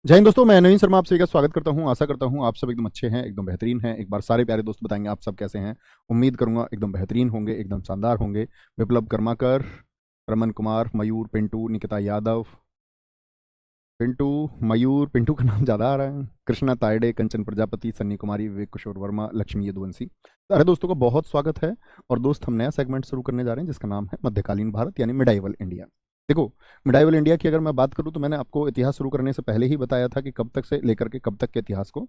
जय हिंद दोस्तों, मैं नवीन शर्मा आपसे का स्वागत करता हूं। आशा करता हूं आप सब एकदम अच्छे हैं, एकदम बेहतरीन हैं। एक बार सारे प्यारे दोस्त बताएंगे आप सब कैसे हैं। उम्मीद करूंगा एकदम बेहतरीन होंगे, एकदम शानदार होंगे। विप्लव कर्माकर, रमन कुमार, मयूर, पिंटू, निकिता यादव, पिंटू, मयूर, पिंटू का नाम ज़्यादा आ रहा है, कृष्णा तायडे, कंचन प्रजापति, सन्नी कुमारी, विवेक किशोर वर्मा, लक्ष्मी यदुवंशी। सारे दोस्तों का बहुत स्वागत है। और दोस्त, हम नया सेगमेंट शुरू करने जा रहे हैं जिसका नाम है मध्यकालीन भारत यानी मिडाइवल इंडिया। देखो, मिडाइवल इंडिया की अगर मैं बात करूं तो मैंने आपको इतिहास शुरू करने से पहले ही बताया था कि कब तक से लेकर के कब तक के इतिहास को।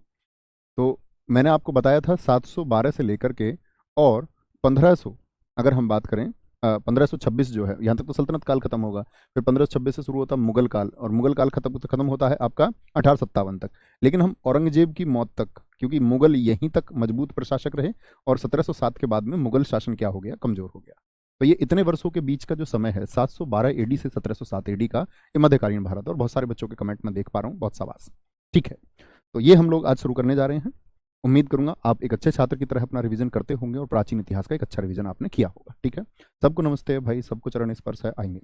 तो मैंने आपको बताया था 712 से लेकर के और 1500, अगर हम बात करें 1526 जो है, यहाँ तक तो सल्तनत काल खत्म होगा। फिर 1526 से शुरू होता है मुगल काल, और मुगल काल खत्म होता है आपका 1857 तक। लेकिन हम औरंगजेब की मौत तक, क्योंकि मुगल यहीं तक मजबूत प्रशासक रहे, और 1707 के बाद में मुगल शासन क्या हो गया, कमजोर हो गया। तो ये इतने वर्षों के बीच का जो समय है, 712 एडी से 1707 एडी का, ये मध्यकालीन भारत। और बहुत सारे बच्चों के कमेंट में देख पा रहा हूँ, बहुत शाबाश। ठीक है, तो ये हम लोग आज शुरू करने जा रहे हैं। उम्मीद करूंगा आप एक अच्छे छात्र की तरह अपना रिवीजन करते होंगे और प्राचीन इतिहास का एक अच्छा रिवीजन आपने किया होगा। ठीक है, सबको नमस्ते भाई, सबको चरण स्पर्श है। आएंगे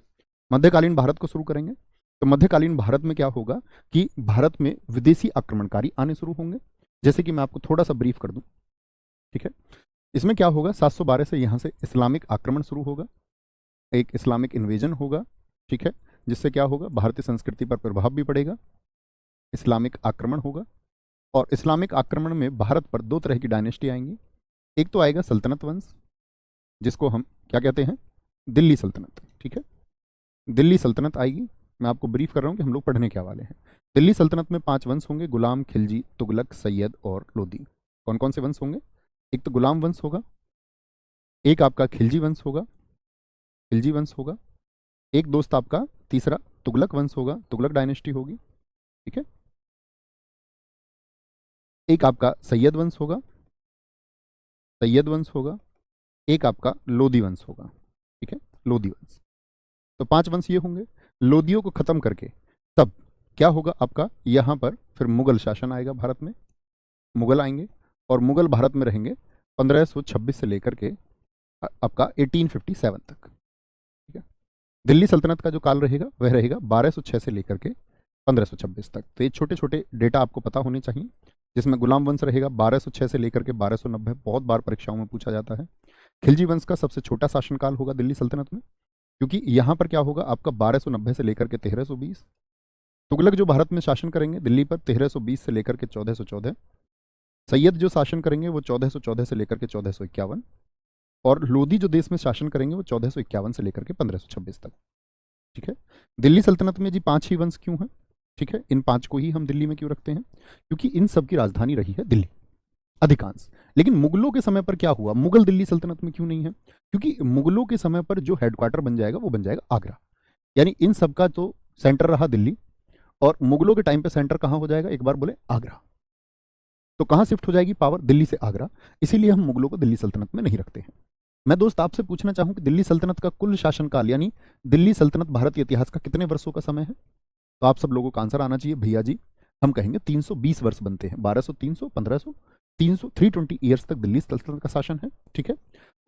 मध्यकालीन भारत को शुरू करेंगे। तो मध्यकालीन भारत में क्या होगा कि भारत में विदेशी आक्रमणकारी आने शुरू होंगे। जैसे कि मैं आपको थोड़ा सा ब्रीफ कर दूं। ठीक है, इसमें क्या होगा, 712 से यहाँ से इस्लामिक आक्रमण शुरू होगा, एक इस्लामिक इन्वेजन होगा। ठीक है, जिससे क्या होगा, भारतीय संस्कृति पर प्रभाव भी पड़ेगा। इस्लामिक आक्रमण होगा, और इस्लामिक आक्रमण में भारत पर दो तरह की डायनेस्टी आएंगी। एक तो आएगा सल्तनत वंश, जिसको हम क्या कहते हैं, दिल्ली सल्तनत। ठीक है, दिल्ली सल्तनत आएगी। मैं आपको ब्रीफ कर रहा हूँ कि हम लोग पढ़ने क्या वाले हैं। दिल्ली सल्तनत में 5 वंश होंगे, गुलाम, खिलजी, तुगलक, सैयद और लोदी। कौन कौन से वंश होंगे? एक तो गुलाम वंश होगा, एक आपका खिलजी वंश होगा, खिलजी वंश होगा। एक दोस्त आपका तीसरा तुगलक वंश होगा, तुगलक डायनेस्टी होगी। ठीक है, एक आपका सैयद वंश होगा, सैयद वंश होगा। एक आपका लोदी वंश होगा। ठीक है, लोदी वंश। तो 5 वंश ये होंगे। लोदियों को खत्म करके तब क्या होगा आपका, यहां पर फिर मुगल शासन आएगा भारत में। मुगल आएंगे और मुगल भारत में रहेंगे 1526 से लेकर के आपका 1857 तक। ठीक है, दिल्ली सल्तनत का जो काल रहेगा वह रहेगा 1206 से लेकर के 1526 तक। तो ये छोटे छोटे डेटा आपको पता होने चाहिए। जिसमें गुलाम वंश रहेगा 1206 से लेकर के 1290, बहुत बार परीक्षाओं में पूछा जाता है। खिलजी वंश का सबसे छोटा शासनकाल होगा दिल्ली सल्तनत में, क्योंकि यहां पर क्या होगा आपका 1290 से लेकर के 1320। तुगलक जो भारत में शासन करेंगे दिल्ली पर 1320 से लेकर के 1414। सैयद जो शासन करेंगे वो 1414 से लेकर के 1451। और लोदी जो देश में शासन करेंगे वो 1451 से लेकर के 1526 तक। ठीक है, दिल्ली सल्तनत में जी 5 ही वंश क्यों हैं? ठीक है, इन 5 को ही हम दिल्ली में क्यों रखते हैं? क्योंकि इन सब की राजधानी रही है दिल्ली, अधिकांश। लेकिन मुगलों के समय पर क्या हुआ, मुगल दिल्ली सल्तनत में क्यों नहीं है? क्योंकि मुगलों के समय पर जो हेडक्वार्टर बन जाएगा वो बन जाएगा आगरा। यानी इन सब का तो सेंटर रहा दिल्ली, और मुगलों के टाइम पे सेंटर कहां हो जाएगा, एक बार बोले आगरा। तो कहां शिफ्ट हो जाएगी पावर, दिल्ली से आगरा। इसीलिए हम मुगलों को दिल्ली सल्तनत में नहीं रखते हैं। मैं दोस्त आपसे पूछना चाहूं कि दिल्ली सल्तनत का कुल शासनकाल यानी दिल्ली सल्तनत भारतीय इतिहास का कितने वर्षों का समय है? तो आप सब लोगों का आंसर आना चाहिए भैया जी। हम कहेंगे 320 वर्ष बनते हैं। 1200, 300, 1500, 300, 320 ईयर्स तक दिल्ली सल्तनत का शासन है। ठीक है,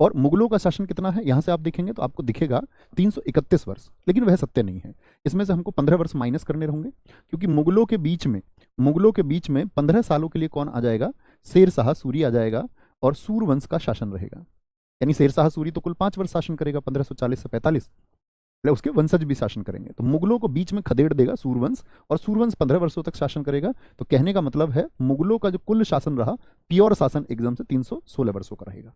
और मुगलों का शासन कितना है, यहां से आप देखेंगे तो आपको दिखेगा 331 वर्ष। लेकिन वह सत्य नहीं है, इसमें से हमको 15 वर्ष माइनस करने होंगे, क्योंकि मुगलों के बीच में 15 सालों के लिए कौन आ जाएगा, शेर शाह सूरी आ जाएगा, और सूरवंश का शासन रहेगा। यानी शेर शाह सूरी तो कुल 5 वर्ष शासन करेगा, 1540 से 45। उसके वंशज भी शासन करेंगे, तो मुगलों को बीच में खदेड़ देगा सूरवंश, और सूरवंश 15 वर्षों तक शासन करेगा। तो कहने का मतलब है मुगलों का जो कुल शासन रहा, प्योर शासन एकदम से 316 वर्षों का रहेगा।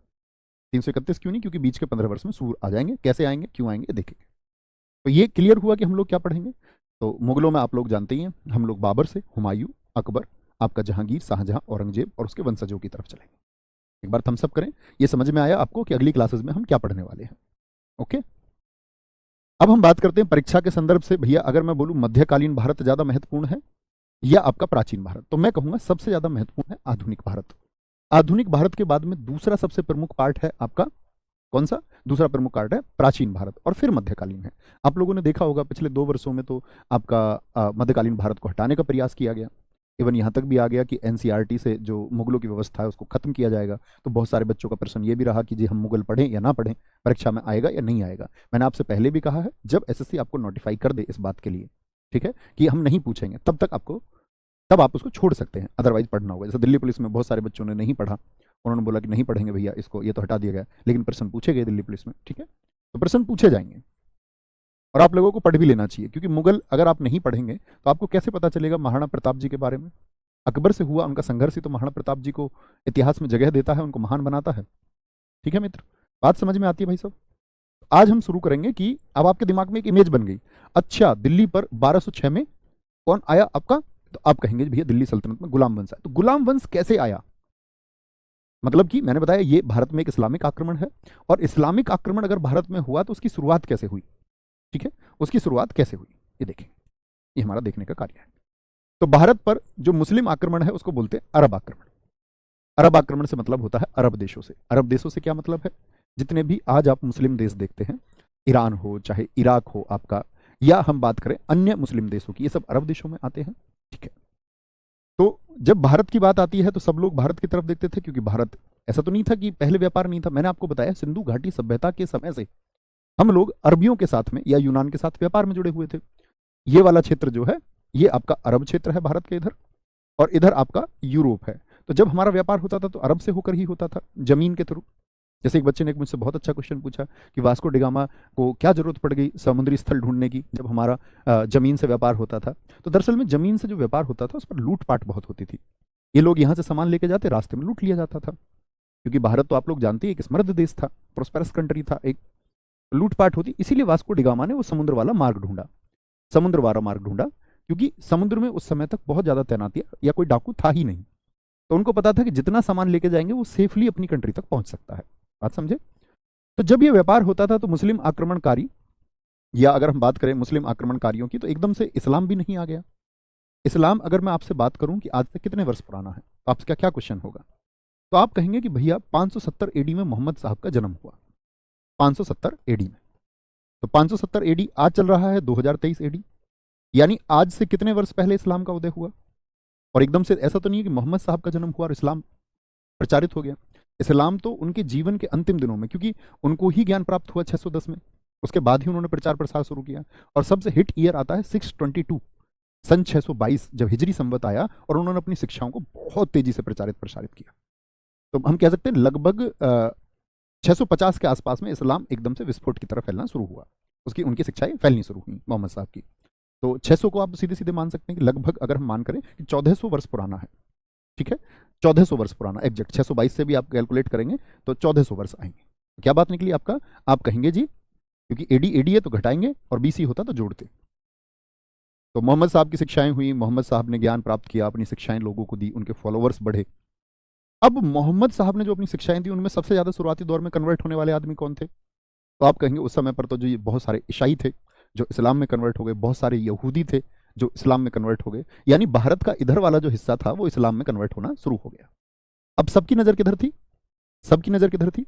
331 क्यों नहीं, क्योंकि बीच के 15 वर्ष में सूर आ जाएंगे। कैसे आएंगे, क्यों आएंगे, देखेंगे। तो ये क्लियर हुआ कि हम लोग क्या पढ़ेंगे। तो मुगलों में आप लोग जानते ही हैं, हम लोग बाबर से हुमायूं, अकबर, आपका जहांगीर, शाहजहां, औरंगजेब और उसके वंशजों की तरफ चलेंगे। एक बार थम्स अप करें। ये समझ में आया आपको कि अगली क्लासेस में हम क्या पढ़ने वाले हैं? ओके, अब हम बात करते हैं परीक्षा के संदर्भ से। भैया अगर मैं बोलूं मध्यकालीन भारत ज्यादा महत्वपूर्ण है या आपका प्राचीन भारत, तो मैं कहूंगा सबसे ज्यादा महत्वपूर्ण है आधुनिक भारत। आधुनिक भारत के बाद में दूसरा सबसे प्रमुख पार्ट है आपका कौन सा? दूसरा प्रमुख पार्ट है प्राचीन भारत, और फिर मध्यकालीन है। आप लोगों ने देखा होगा पिछले 2 वर्षों में तो आपका मध्यकालीन भारत को हटाने का प्रयास किया गया। इवन यहाँ तक भी आ गया कि एनसीईआरटी से जो मुगलों की व्यवस्था है उसको खत्म किया जाएगा। तो बहुत सारे बच्चों का प्रश्न ये भी रहा कि जी हम मुगल पढ़ें या ना पढ़ें, परीक्षा में आएगा या नहीं आएगा। मैंने आपसे पहले भी कहा है, जब एसएससी आपको नोटिफाई कर दे इस बात के लिए, ठीक है, कि हम नहीं पूछेंगे, तब तक आपको तब आप उसको छोड़ सकते हैं, अदरवाइज पढ़ना होगा। जैसे दिल्ली पुलिस में बहुत सारे बच्चों ने नहीं पढ़ा, उन्होंने बोला कि नहीं पढ़ेंगे भैया इसको, ये तो हटा दिया गया, लेकिन प्रश्न पूछे गए दिल्ली पुलिस में, ठीक है, तो प्रश्न पूछे जाएंगे और आप लोगों को पढ़ भी लेना चाहिए, क्योंकि मुगल अगर आप नहीं पढ़ेंगे तो आपको कैसे पता चलेगा महाराणा प्रताप जी के बारे में। अकबर से हुआ उनका संघर्ष ही तो महाराणा प्रताप जी को इतिहास में जगह देता है, उनको महान बनाता है। ठीक है मित्र, बात समझ में आती है भाई साहब। आज हम शुरू करेंगे कि अब आपके दिमाग में एक इमेज बन गई, अच्छा दिल्ली पर 1206 में कौन आया आपका, तो आप कहेंगे भैया दिल्ली सल्तनत में गुलाम वंश आया। तो गुलाम वंश कैसे आया, मतलब कि मैंने बताया ये भारत में एक इस्लामिक आक्रमण है, और इस्लामिक आक्रमण अगर भारत में हुआ तो उसकी शुरुआत कैसे हुई, ठीक है, उसकी शुरुआत कैसे हुई ये देखें, ये हमारा देखने का कार्य है। तो भारत पर जो मुस्लिम आक्रमण है उसको बोलते हैं अरब आक्रमण। अरब आक्रमण से मतलब होता है अरब देशों से। अरब देशों से क्या मतलब है, जितने भी आज आप मुस्लिम देश देखते हैं, ईरान हो चाहे इराक हो आपका, या हम बात करें अन्य मुस्लिम देशों की, ये सब अरब देशों में आते हैं, ठीक है। तो जब भारत की बात आती है तो सब लोग भारत की तरफ देखते थे, क्योंकि भारत, ऐसा तो नहीं था कि पहले व्यापार नहीं था, मैंने आपको बताया सिंधु घाटी सभ्यता के समय से हम लोग अरबियों के साथ में या यूनान के साथ व्यापार में जुड़े हुए थे। ये वाला क्षेत्र जो है ये आपका अरब क्षेत्र है भारत के इधर, और इधर आपका यूरोप है। तो जब हमारा व्यापार होता था तो अरब से होकर ही होता था, जमीन के थ्रू। जैसे एक बच्चे ने मुझसे बहुत अच्छा क्वेश्चन पूछा कि वास्को डिगामा को क्या जरूरत पड़ गई समुद्री स्थल ढूंढने की, जब हमारा जमीन से व्यापार होता था। तो दरअसल में जमीन से जो व्यापार होता था उस पर लूटपाट बहुत होती थी। ये लोग यहाँ से सामान लेके जाते, रास्ते में लूट लिया जाता था, क्योंकि भारत तो आप लोग जानते हैं एक समृद्ध देश था, प्रोस्पेरस कंट्री था, एक लूटपाट होती। इसीलिए वास्को डिगामा ने वो समुद्र वाला मार्ग ढूंढा, समुद्र वाला मार्ग ढूंढा, क्योंकि समुद्र में उस समय तक बहुत ज्यादा तैनाती या कोई डाकू था ही नहीं। तो उनको पता था कि जितना सामान लेके जाएंगे वो सेफली अपनी कंट्री तक पहुंच सकता है, बात समझे। तो जब ये व्यापार होता था तो मुस्लिम आक्रमणकारी, या अगर हम बात करें मुस्लिम आक्रमणकारियों की, तो एकदम से इस्लाम भी नहीं आ गया। इस्लाम अगर मैं आपसे बात करूं कि आज तक कितने वर्ष पुराना है, तो आपका क्या क्वेश्चन होगा, तो आप कहेंगे कि भैया 570 एडी में मोहम्मद साहब का जन्म हुआ, 570 एडी में। तो 570 एडी आज चल रहा है 2023 एडी, यानी आज से कितने वर्ष पहले इस्लाम का उदय हुआ। और एकदम से ऐसा तो नहीं है कि मोहम्मद साहब का जन्म हुआ और इस्लाम प्रचारित हो गया। इस्लाम तो उनके जीवन के अंतिम दिनों में, क्योंकि उनको ही ज्ञान प्राप्त हुआ 610 में, उसके बाद ही उन्होंने प्रचार प्रसार शुरू किया। और सबसे हिट ईयर आता है 622, सन 622, जब हिजरी संवत आया और उन्होंने अपनी शिक्षाओं को बहुत तेजी से प्रचारित प्रसारित किया। तो हम कह सकते हैं लगभग 650 के आसपास में इस्लाम एकदम से विस्फोट की तरफ फैलना शुरू हुआ, उसकी उनकी शिक्षाएं फैलनी शुरू हुई मोहम्मद साहब की। तो 600 को आप सीधे सीधे मान सकते हैं कि लगभग अगर हम मान करें कि 1400 वर्ष पुराना है, ठीक है, 1400 वर्ष पुराना एग्जैक्ट, 622 से भी आप कैलकुलेट करेंगे तो 1400 वर्ष आएंगे। क्या बात निकली आपका, आप कहेंगे जी क्योंकि एडी एडी है तो घटाएंगे और बीसी होता तो जोड़ते। तो मोहम्मद साहब की शिक्षाएं हुई, मोहम्मद साहब ने ज्ञान प्राप्त किया, अपनी शिक्षाएं लोगों को दी, उनके फॉलोअर्स बढ़े। अब मोहम्मद साहब ने जो अपनी शिक्षाएं दी उनमें सबसे ज्यादा शुरुआती दौर में कन्वर्ट होने वाले आदमी कौन थे, तो आप कहेंगे उस समय पर तो जो ये बहुत सारे ईसाई थे जो इस्लाम में कन्वर्ट हो गए, बहुत सारे यहूदी थे जो इस्लाम में कन्वर्ट हो गए, यानी भारत का इधर वाला जो हिस्सा था वो इस्लाम में कन्वर्ट होना शुरू हो गया। अब सबकी नजर किधर थी, सबकी नजर किधर थी,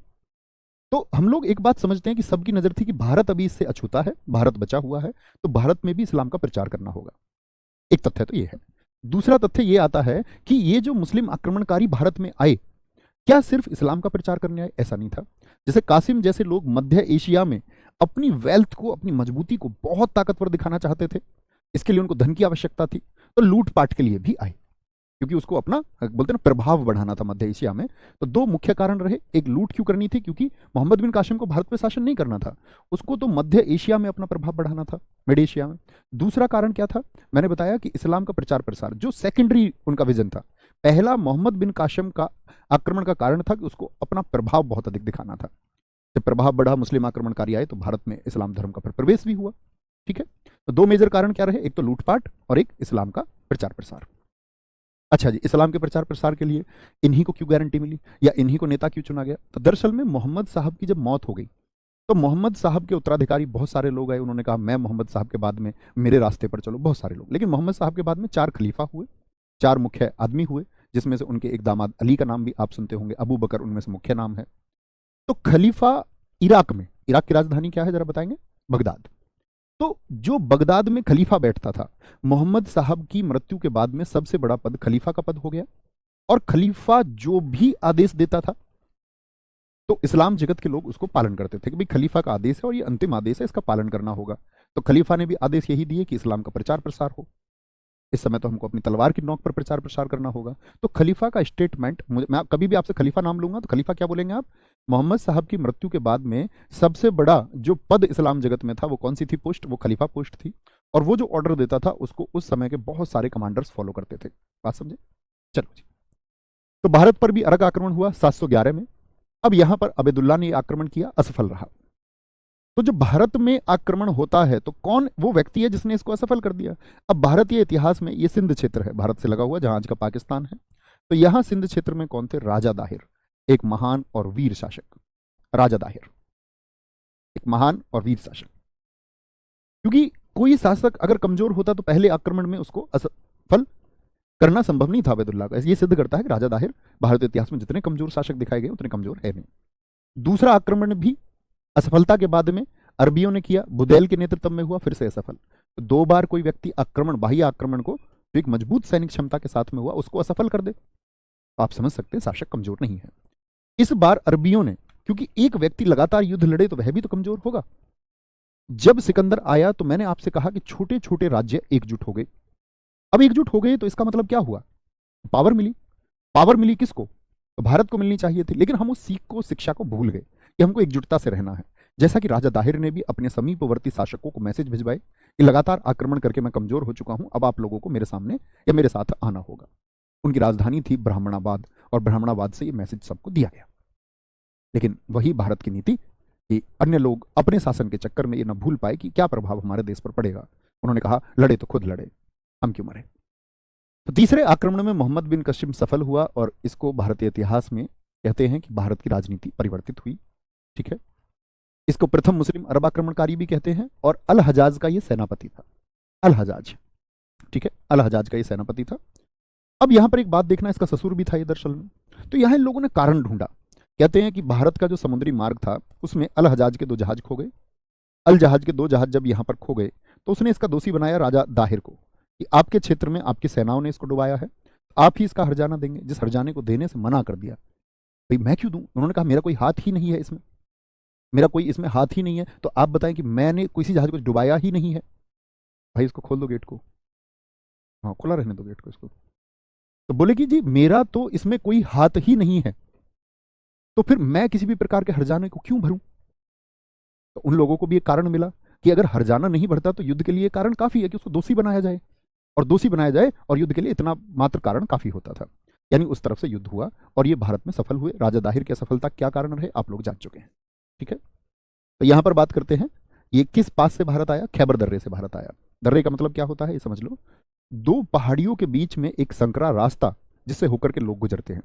तो हम लोग एक बात समझते हैं कि सबकी नजर थी कि भारत अभी इससे अछूता है, भारत बचा हुआ है, तो भारत में भी इस्लाम का प्रचार करना होगा। एक तथ्य तो ये है। दूसरा तथ्य ये आता है कि ये जो मुस्लिम आक्रमणकारी भारत में आए, क्या सिर्फ इस्लाम का प्रचार करने आए, ऐसा नहीं था। जैसे कासिम जैसे लोग मध्य एशिया में अपनी वेल्थ को, अपनी मजबूती को बहुत ताकतवर दिखाना चाहते थे, इसके लिए उनको धन की आवश्यकता थी, तो लूटपाट के लिए भी आए, क्योंकि उसको अपना बोलते ना प्रभाव बढ़ाना था मध्य एशिया में। तो दो मुख्य कारण रहे, एक लूट क्यों करनी थी, क्योंकि मोहम्मद बिन कासिम को भारत पे शासन नहीं करना था, उसको तो मध्य एशिया में अपना प्रभाव बढ़ाना था, मिड एशिया में। दूसरा कारण क्या था, मैंने बताया कि इस्लाम का प्रचार प्रसार जो सेकेंडरी उनका विजन था। पहला मोहम्मद बिन कासिम का आक्रमण का कारण था कि उसको अपना प्रभाव बहुत अधिक दिखाना था। जब प्रभाव बढ़ा, मुस्लिम आक्रमणकारी आए, तो भारत में इस्लाम धर्म का फिर प्रवेश भी हुआ, ठीक है। तो दो मेजर कारण क्या रहे, एक तो लूटपाट और एक इस्लाम का प्रचार प्रसार। अच्छा जी, इस्लाम के प्रचार प्रसार के लिए इन्हीं को क्यों गारंटी मिली या इन्हीं को नेता क्यों चुना गया, तो दरअसल में मोहम्मद साहब की जब मौत हो गई तो मोहम्मद साहब के उत्तराधिकारी बहुत सारे लोग आए, उन्होंने कहा मैं मोहम्मद साहब के बाद में मेरे रास्ते पर चलो, बहुत सारे लोग। लेकिन मोहम्मद साहब के बाद में 4 खलीफा हुए, 4 मुख्य आदमी हुए, जिसमें से उनके एक दामाद अली का नाम भी आप सुनते होंगे, अबू बकर उनमें से मुख्य नाम है। तो खलीफा इराक में, इराक की राजधानी क्या है जरा बताएंगे, बगदाद। तो जो बगदाद में खलीफा बैठता था, मोहम्मद साहब की मृत्यु के बाद में सबसे बड़ा पद खलीफा का पद हो गया। और खलीफा जो भी आदेश देता था तो इस्लाम जगत के लोग उसको पालन करते थे कि भाई खलीफा का आदेश है और ये अंतिम आदेश है, इसका पालन करना होगा। तो खलीफा ने भी आदेश यही दिए कि इस्लाम का प्रचार प्रसार हो। इस समय तो हमको अपनी तलवार की नोक पर प्रचार प्रसार करना होगा। तो खलीफा का स्टेटमेंट, मैं कभी भी आपसे खलीफा नाम लूंगा तो खलीफा क्या बोलेंगे आप? मोहम्मद साहब की मृत्यु के बाद में सबसे बड़ा जो पद इस्लाम जगत में था वो कौन सी थी पोस्ट? वो खलीफा पोस्ट थी। और वो जो ऑर्डर देता था उसको उस समय के बहुत सारे कमांडर्स फॉलो करते थे। बात समझे? चलो जी। तो भारत पर भी अरब आक्रमण हुआ 711 में। अब यहां पर अबेदुल्ला ने आक्रमण किया, असफल रहा। तो जब भारत में आक्रमण होता है तो कौन वो व्यक्ति है जिसने इसको असफल कर दिया? अब भारतीय इतिहास में ये सिंध क्षेत्र है, भारत से लगा हुआ, जहां आज का पाकिस्तान है। तो यहां सिंध क्षेत्र में कौन थे? राजा दाहिर, एक महान और वीर शासक। राजा दाहिर एक महान और वीर शासक। क्योंकि कोई शासक अगर कमजोर होता तो पहले आक्रमण में उसको असफल करना संभव नहीं था अबेदुल्ला का। ये सिद्ध करता है कि राजा दाहिर भारतीय इतिहास में जितने कमजोर शासक दिखाए गए उतने कमजोर है नहीं। दूसरा आक्रमण भी असफलता के बाद में अरबियों ने किया, बुदैल के नेतृत्व में हुआ, फिर से असफल। तो 2 बार कोई व्यक्ति आक्रमण, बाह्य आक्रमण को जो एक मजबूत सैनिक क्षमता के साथ में हुआ उसको असफल कर दे, तो आप समझ सकते हैं शासक कमजोर नहीं है। इस बार अरबियों ने, क्योंकि एक व्यक्ति लगातार युद्ध लड़े तो वह भी तो कमजोर होगा। जब सिकंदर आया तो मैंने आपसे कहा कि छोटे छोटे राज्य एकजुट हो गए। अब एकजुट हो गए तो इसका मतलब क्या हुआ? पावर मिली। पावर मिली किसको? तो भारत को मिलनी चाहिए थी, लेकिन हम उस सीख को, शिक्षा को भूल गए कि हमको एकजुटता से रहना है। जैसा कि राजा दाहिर ने भी अपने समीपवर्ती शासकों को मैसेज भिजवाए कि लगातार आक्रमण करके मैं कमजोर हो चुका हूं, अब आप लोगों को मेरे सामने या मेरे साथ आना होगा। उनकी राजधानी थी ब्राह्मणाबाद, और ब्राह्मणाबाद से ये मैसेज सबको दिया गया। लेकिन वही भारत की नीति कि अन्य लोग अपने शासन के चक्कर में ये न भूल पाए कि क्या प्रभाव हमारे देश पर पड़ेगा। उन्होंने कहा लड़े तो खुद लड़े, हम क्यों मरे। तो तीसरे आक्रमण में मोहम्मद बिन कशीम सफल हुआ, और इसको भारतीय इतिहास में कहते हैं कि भारत की राजनीति परिवर्तित हुई। ठीक है, इसको प्रथम मुस्लिम अरब आक्रमणकारी भी कहते हैं, और अल हजाज का ये सेनापति था। अल हजाज, ठीक है, अल हजाज का ये सेनापति था। अब यहां पर एक बात देखना, इसका ससुर भी था ये दरअसल में। तो यहां इन लोगों ने कारण ढूंढा। कहते हैं कि भारत का जो समुद्री मार्ग था उसमें अल हजाज के 2 जहाज खो गए। अल जहाज के 2 जहाज जब यहां पर खो गए तो उसने इसका दोषी बनाया राजा दाहिर को कि आपके क्षेत्र में आपकी सेनाओं ने इसको डुबाया है, आप ही इसका हर्जाना देंगे। जिस हर्जाने को देने से मना कर दिया। भाई मैं क्यों दूं? उन्होंने कहा मेरा कोई हाथ ही नहीं है इसमें, मेरा कोई इसमें हाथ ही नहीं है। तो आप बताएं कि मैंने किसी जहाज को डुबाया ही नहीं है। भाई इसको खोल दो गेट को, हाँ खुला रहने दो गेट को इसको। तो बोले कि जी मेरा तो इसमें कोई हाथ ही नहीं है, तो फिर मैं किसी भी प्रकार के हर्जाने को क्यों भरूं? तो उन लोगों को भी एक कारण मिला कि अगर हर्जाना नहीं भरता तो युद्ध के लिए कारण काफी है कि उसको दोषी बनाया जाए, और दोषी बनाया जाए और युद्ध के लिए इतना मात्र कारण काफी होता था। यानी उस तरफ से युद्ध हुआ और ये भारत में सफल हुए। राजा दाहिर की असफलता क्या कारण रहे आप लोग जान चुके हैं। ठीक है, तो यहां पर बात करते हैं ये किस पास से भारत आया? खैबर दर्रे से भारत आया। दर्रे का मतलब क्या होता है ये समझ लो। 2 पहाड़ियों के बीच में एक संकरा रास्ता जिससे होकर के लोग गुजरते हैं।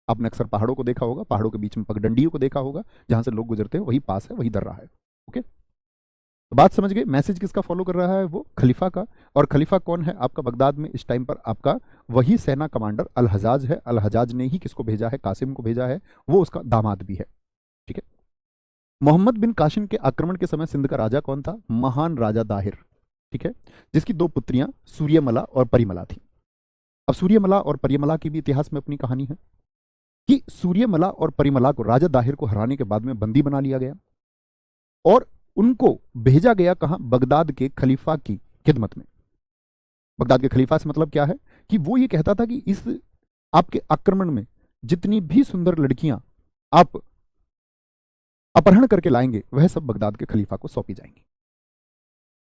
आपने अक्सर पहाड़ों को देखा होगा, पहाड़ों के बीच में पगडंडियों को देखा होगा, जहां से लोग गुजरते हैं, वही पास है, वही दर्रा है। ओके, तो बात समझ गए। मैसेज किसका फॉलो कर रहा है? वो खलीफा का। और खलीफा कौन है आपका बगदाद में इस टाइम पर? आपका वही सेना कमांडर अल हजाज है। अल हजाज ने ही किसको भेजा है? कासिम को भेजा है, वो उसका दामाद भी है। ठीक है, मोहम्मद बिन कासिम के आक्रमण के समय सिंध का राजा कौन था? महान राजा दाहिर। ठीक है, जिसकी 2 पुत्रियां सूर्यमला और परिमला थी। अब सूर्यमला और परिमला की भी इतिहास में अपनी कहानी है कि सूर्यमला और परिमला को राजा दाहिर को हराने के बाद में बंदी बना लिया गया और उनको भेजा गया कहां? बगदाद के खलीफा की खिदमत में। बगदाद के खलीफा से मतलब क्या है कि वो ये कहता था कि इस आपके आक्रमण में जितनी भी सुंदर लड़कियां आप अपहरण करके लाएंगे वह सब बगदाद के खलीफा को सौंपी जाएंगी।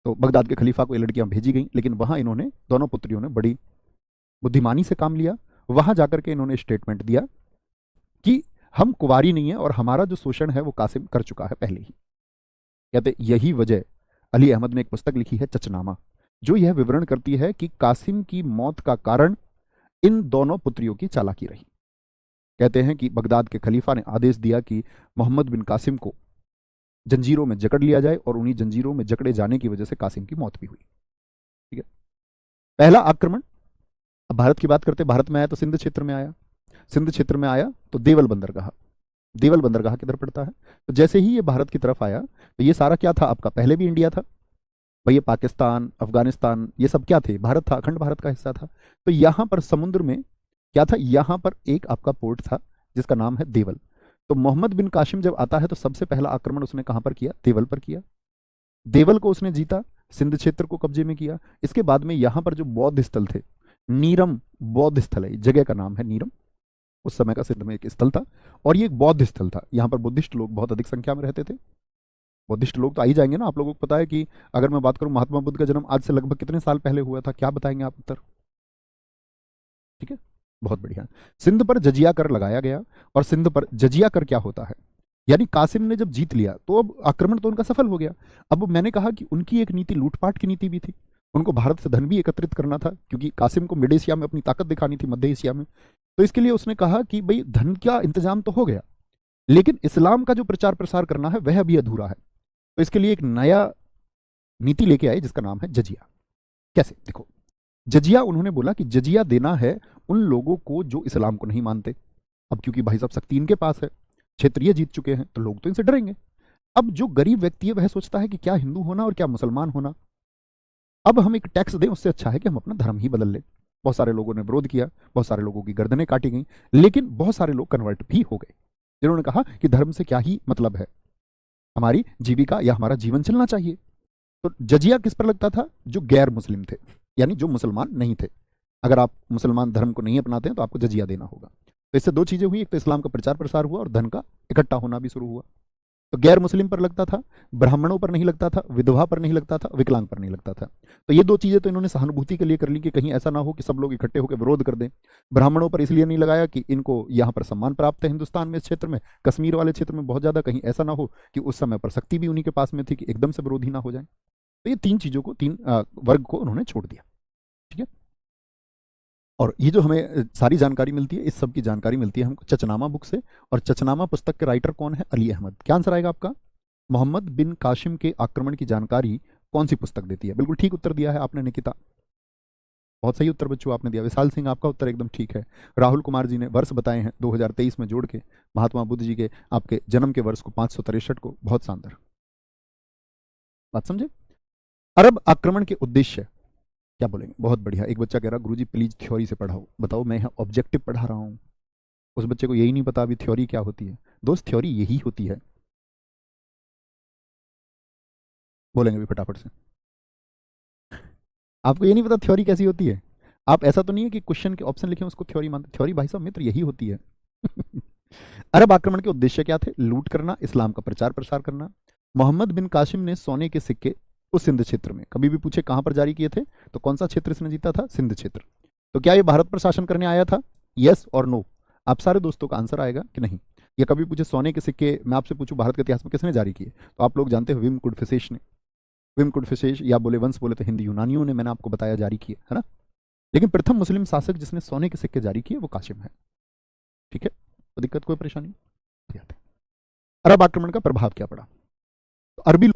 तो बगदाद के खलीफा को ये लड़कियां भेजी गई, लेकिन वहां इन्होंने, दोनों पुत्रियों ने बड़ी बुद्धिमानी से काम लिया। वहां जाकर के इन्होंने स्टेटमेंट दिया कि हम कुंवारी नहीं है और हमारा जो शोषण है वो कासिम कर चुका है पहले ही। कहते यही वजह, अली अहमद ने एक पुस्तक लिखी है चचनामा, जो यह विवरण करती है कि कासिम की मौत का कारण इन दोनों पुत्रियों की चालाकी रही। कहते हैं कि बगदाद के खलीफा ने आदेश दिया कि मोहम्मद बिन कासिम को जंजीरों में जकड़ लिया जाए और उन्हीं जंजीरों में जकड़े जाने की वजह से कासिम की मौत भी हुई। ठीक है, पहला आक्रमण। अब भारत की बात करते, भारत में आया तो सिंध क्षेत्र में आया। सिंध क्षेत्र में आया तो देवल बंदरगाह। देवल बंदरगाह किधर पड़ता है? तो जैसे ही ये भारत की तरफ आया तो ये सारा क्या था आपका? पहले भी इंडिया था भाई, ये पाकिस्तान, अफगानिस्तान, ये सब क्या थे? भारत था, अखंड भारत का हिस्सा था। तो यहां पर समुद्र में क्या था? यहां पर एक आपका पोर्ट था जिसका नाम है देवल। तो मोहम्मद बिन कासिम जब आता है तो सबसे पहला आक्रमण उसने कहां पर किया? देवल पर किया। देवल को उसने जीता, सिंध क्षेत्र को कब्जे में किया। इसके बाद में यहाँ पर जो बौद्ध स्थल थे, नीरम बौद्ध स्थल है, जगह का नाम है नीरम, उस समय का सिंध में एक स्थल था और ये एक बौद्ध स्थल था। यहाँ पर बुद्धिस्ट लोग बहुत अधिक संख्या में रहते थे। बुद्धिस्ट लोग तो आ ही जाएंगे ना, आप लोगों को पता है कि अगर मैं बात करूं महात्मा बुद्ध का जन्म आज से लगभग कितने साल पहले हुआ था, क्या बताएंगे आप उत्तर? ठीक है, बहुत बढ़िया। सिंध पर जजिया कर लगाया गया। और सिंध पर जजिया कर क्या होता है, यानी कासिम ने जब जीत लिया तो अब आक्रमण तो उनका सफल हो गया। अब मैंने कहा कि उनकी एक नीति लूटपाट की नीति भी थी, उनको भारत से धन भी एकत्रित करना था, क्योंकि कासिम को मिड एशिया में अपनी ताकत दिखानी थी, मध्य एशिया में। तो इसके लिए उसने कहा कि भाई धन का इंतजाम तो हो गया, लेकिन इस्लाम का जो प्रचार प्रसार करना है वह अभी अधूरा है। तो इसके लिए एक नया नीति लेके आए जिसका नाम है जजिया। कैसे, देखो, जजिया उन्होंने बोला कि जजिया देना है उन लोगों को जो इस्लाम को नहीं मानते। अब क्योंकि भाई साहब शक्ति इनके पास है, क्षेत्रीय जीत चुके हैं, तो लोग तो इनसे डरेंगे। अब जो गरीब व्यक्ति है वह सोचता है कि क्या हिंदू होना और क्या मुसलमान होना, अब हम एक टैक्स दें, उससे अच्छा है कि हम अपना धर्म ही बदल लें। बहुत सारे लोगों ने विरोध किया, बहुत सारे लोगों की गर्दनें काटी गई, लेकिन बहुत सारे लोग कन्वर्ट भी हो गए, जिन्होंने कहा कि धर्म से क्या ही मतलब है, हमारी जीविका या हमारा जीवन चलना चाहिए। तो जजिया किस पर लगता था? जो गैर मुस्लिम थे, यानी जो मुसलमान नहीं थे। अगर आप मुसलमान धर्म को नहीं अपनाते हैं तो आपको जजिया देना होगा। तो इससे दो चीजें हुई, एक तो इस्लाम का प्रचार प्रसार हुआ और धन का इकट्ठा होना भी शुरू हुआ। तो गैर मुस्लिम पर लगता था, ब्राह्मणों पर नहीं लगता था, विधवा पर नहीं लगता था, विकलांग पर नहीं लगता था। तो ये दो चीजें तो इन्होंने सहानुभूति के लिए कर ली कि कहीं ऐसा ना हो कि सब लोग इकट्ठे होकर विरोध कर दें। ब्राह्मणों पर इसलिए नहीं लगाया कि इनको यहाँ पर सम्मान प्राप्त है हिंदुस्तान में, इस क्षेत्र में, कश्मीर वाले क्षेत्र में बहुत ज्यादा, कहीं ऐसा ना हो कि उस समय पर शक्ति भी उन्हीं के पास में थी कि एकदम से विरोधी ना हो जाए। तो ये तीन चीजों को, तीन वर्ग को उन्होंने छोड़ दिया। ठीक है, और ये जो हमें सारी जानकारी मिलती है, इस सब की जानकारी मिलती है हमको चचनामा बुक से। और चचनामा पुस्तक के राइटर कौन है? अली अहमद। क्या आंसर आएगा आपका? मोहम्मद बिन कासिम के आक्रमण की जानकारी कौन सी पुस्तक देती है? बिल्कुल ठीक उत्तर दिया है आपने निकिता, बहुत सही उत्तर बच्चों आपने दिया। विशाल सिंह आपका उत्तर एकदम ठीक है। राहुल कुमार जी ने वर्ष बताए हैं 2023 में जोड़ के, महात्मा बुद्ध जी के आपके जन्म के वर्ष को 563 को, बहुत शानदार बात समझे। अरब आक्रमण के उद्देश्य क्या बोलेंगे? बहुत बढ़िया। एक बच्चा कह रहा गुरुजी प्लीज थ्योरी से पढ़ाओ। बताओ, मैं यहाँ ऑब्जेक्टिव पढ़ा रहा हूँ, उस बच्चे को यही नहीं पता अभी थ्योरी क्या होती है। दोस्त थ्योरी यही होती है, बोलेंगे भी फटाफट से। आपको ये नहीं पता थ्योरी कैसी होती है? आप ऐसा तो नहीं है कि क्वेश्चन के ऑप्शन लिखे उसको थ्योरी मानते? थ्योरी भाई साहब मित्र यही होती है। अरब आक्रमण के उद्देश्य क्या थे? लूट करना, इस्लाम का प्रचार प्रसार करना। मोहम्मद बिन कासिम ने सोने के सिक्के उस सिंध क्षेत्र में, कभी भी पूछे कहां पर जारी किए थे, तो कौन सा क्षेत्र इसने जीता था? सिंध क्षेत्र। तो क्या ये भारत पर शासन करने आया था? यस और नो, आप सारे दोस्तों का आंसर आएगा कि नहीं। या कभी पूछे सोने के सिक्के, मैं आपसे पूछूं भारत के इतिहास में किसने जारी किए, तो आप लोग जानते हो विम कुडफिसेश ने। विम कुडफिसेश या बोले वंश बोले तो हिंदी यूनानियों ने, मैंने आपको बताया, जारी किए, है ना। लेकिन प्रथम मुस्लिम शासक जिसने सोने के सिक्के जारी किए वो कासिम है। ठीक है, तो दिक्कत कोई परेशानी नहीं। अरब आक्रमण का प्रभाव क्या पड़ा? तो अरबी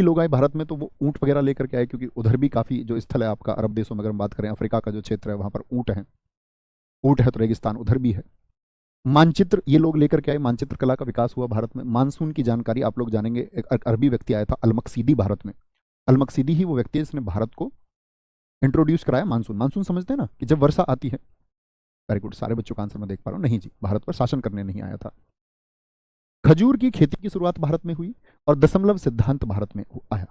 लोग आए भारत में, तो वो ऊंट वगैरह लेकर के आए, क्योंकि उधर भी काफी जो स्थल है आपका अरब देशों में, अगर हम बात करें अफ्रीका का जो क्षेत्र है वहां पर ऊंट है, ऊंट है तो रेगिस्तान उधर भी है। मानचित्र ये लोग लेकर के आए, मानचित्र कला का विकास हुआ भारत में। मानसून की जानकारी आप लोग जानेंगे, एक अरबी व्यक्ति आया था अलमकसीदी भारत में। अलमकसीदी ही वो व्यक्ति है जिसने भारत को इंट्रोड्यूस कराया मानसून। मानसून समझते हैं ना, कि जब वर्षा आती है। वेरी गुड, सारे बच्चों का आंसर मैं देख पा रहा हूँ। नहीं जी, भारत पर शासन करने नहीं आया था। खजूर की खेती की शुरुआत भारत में हुई और दशमलव सिद्धांत भारत में आया।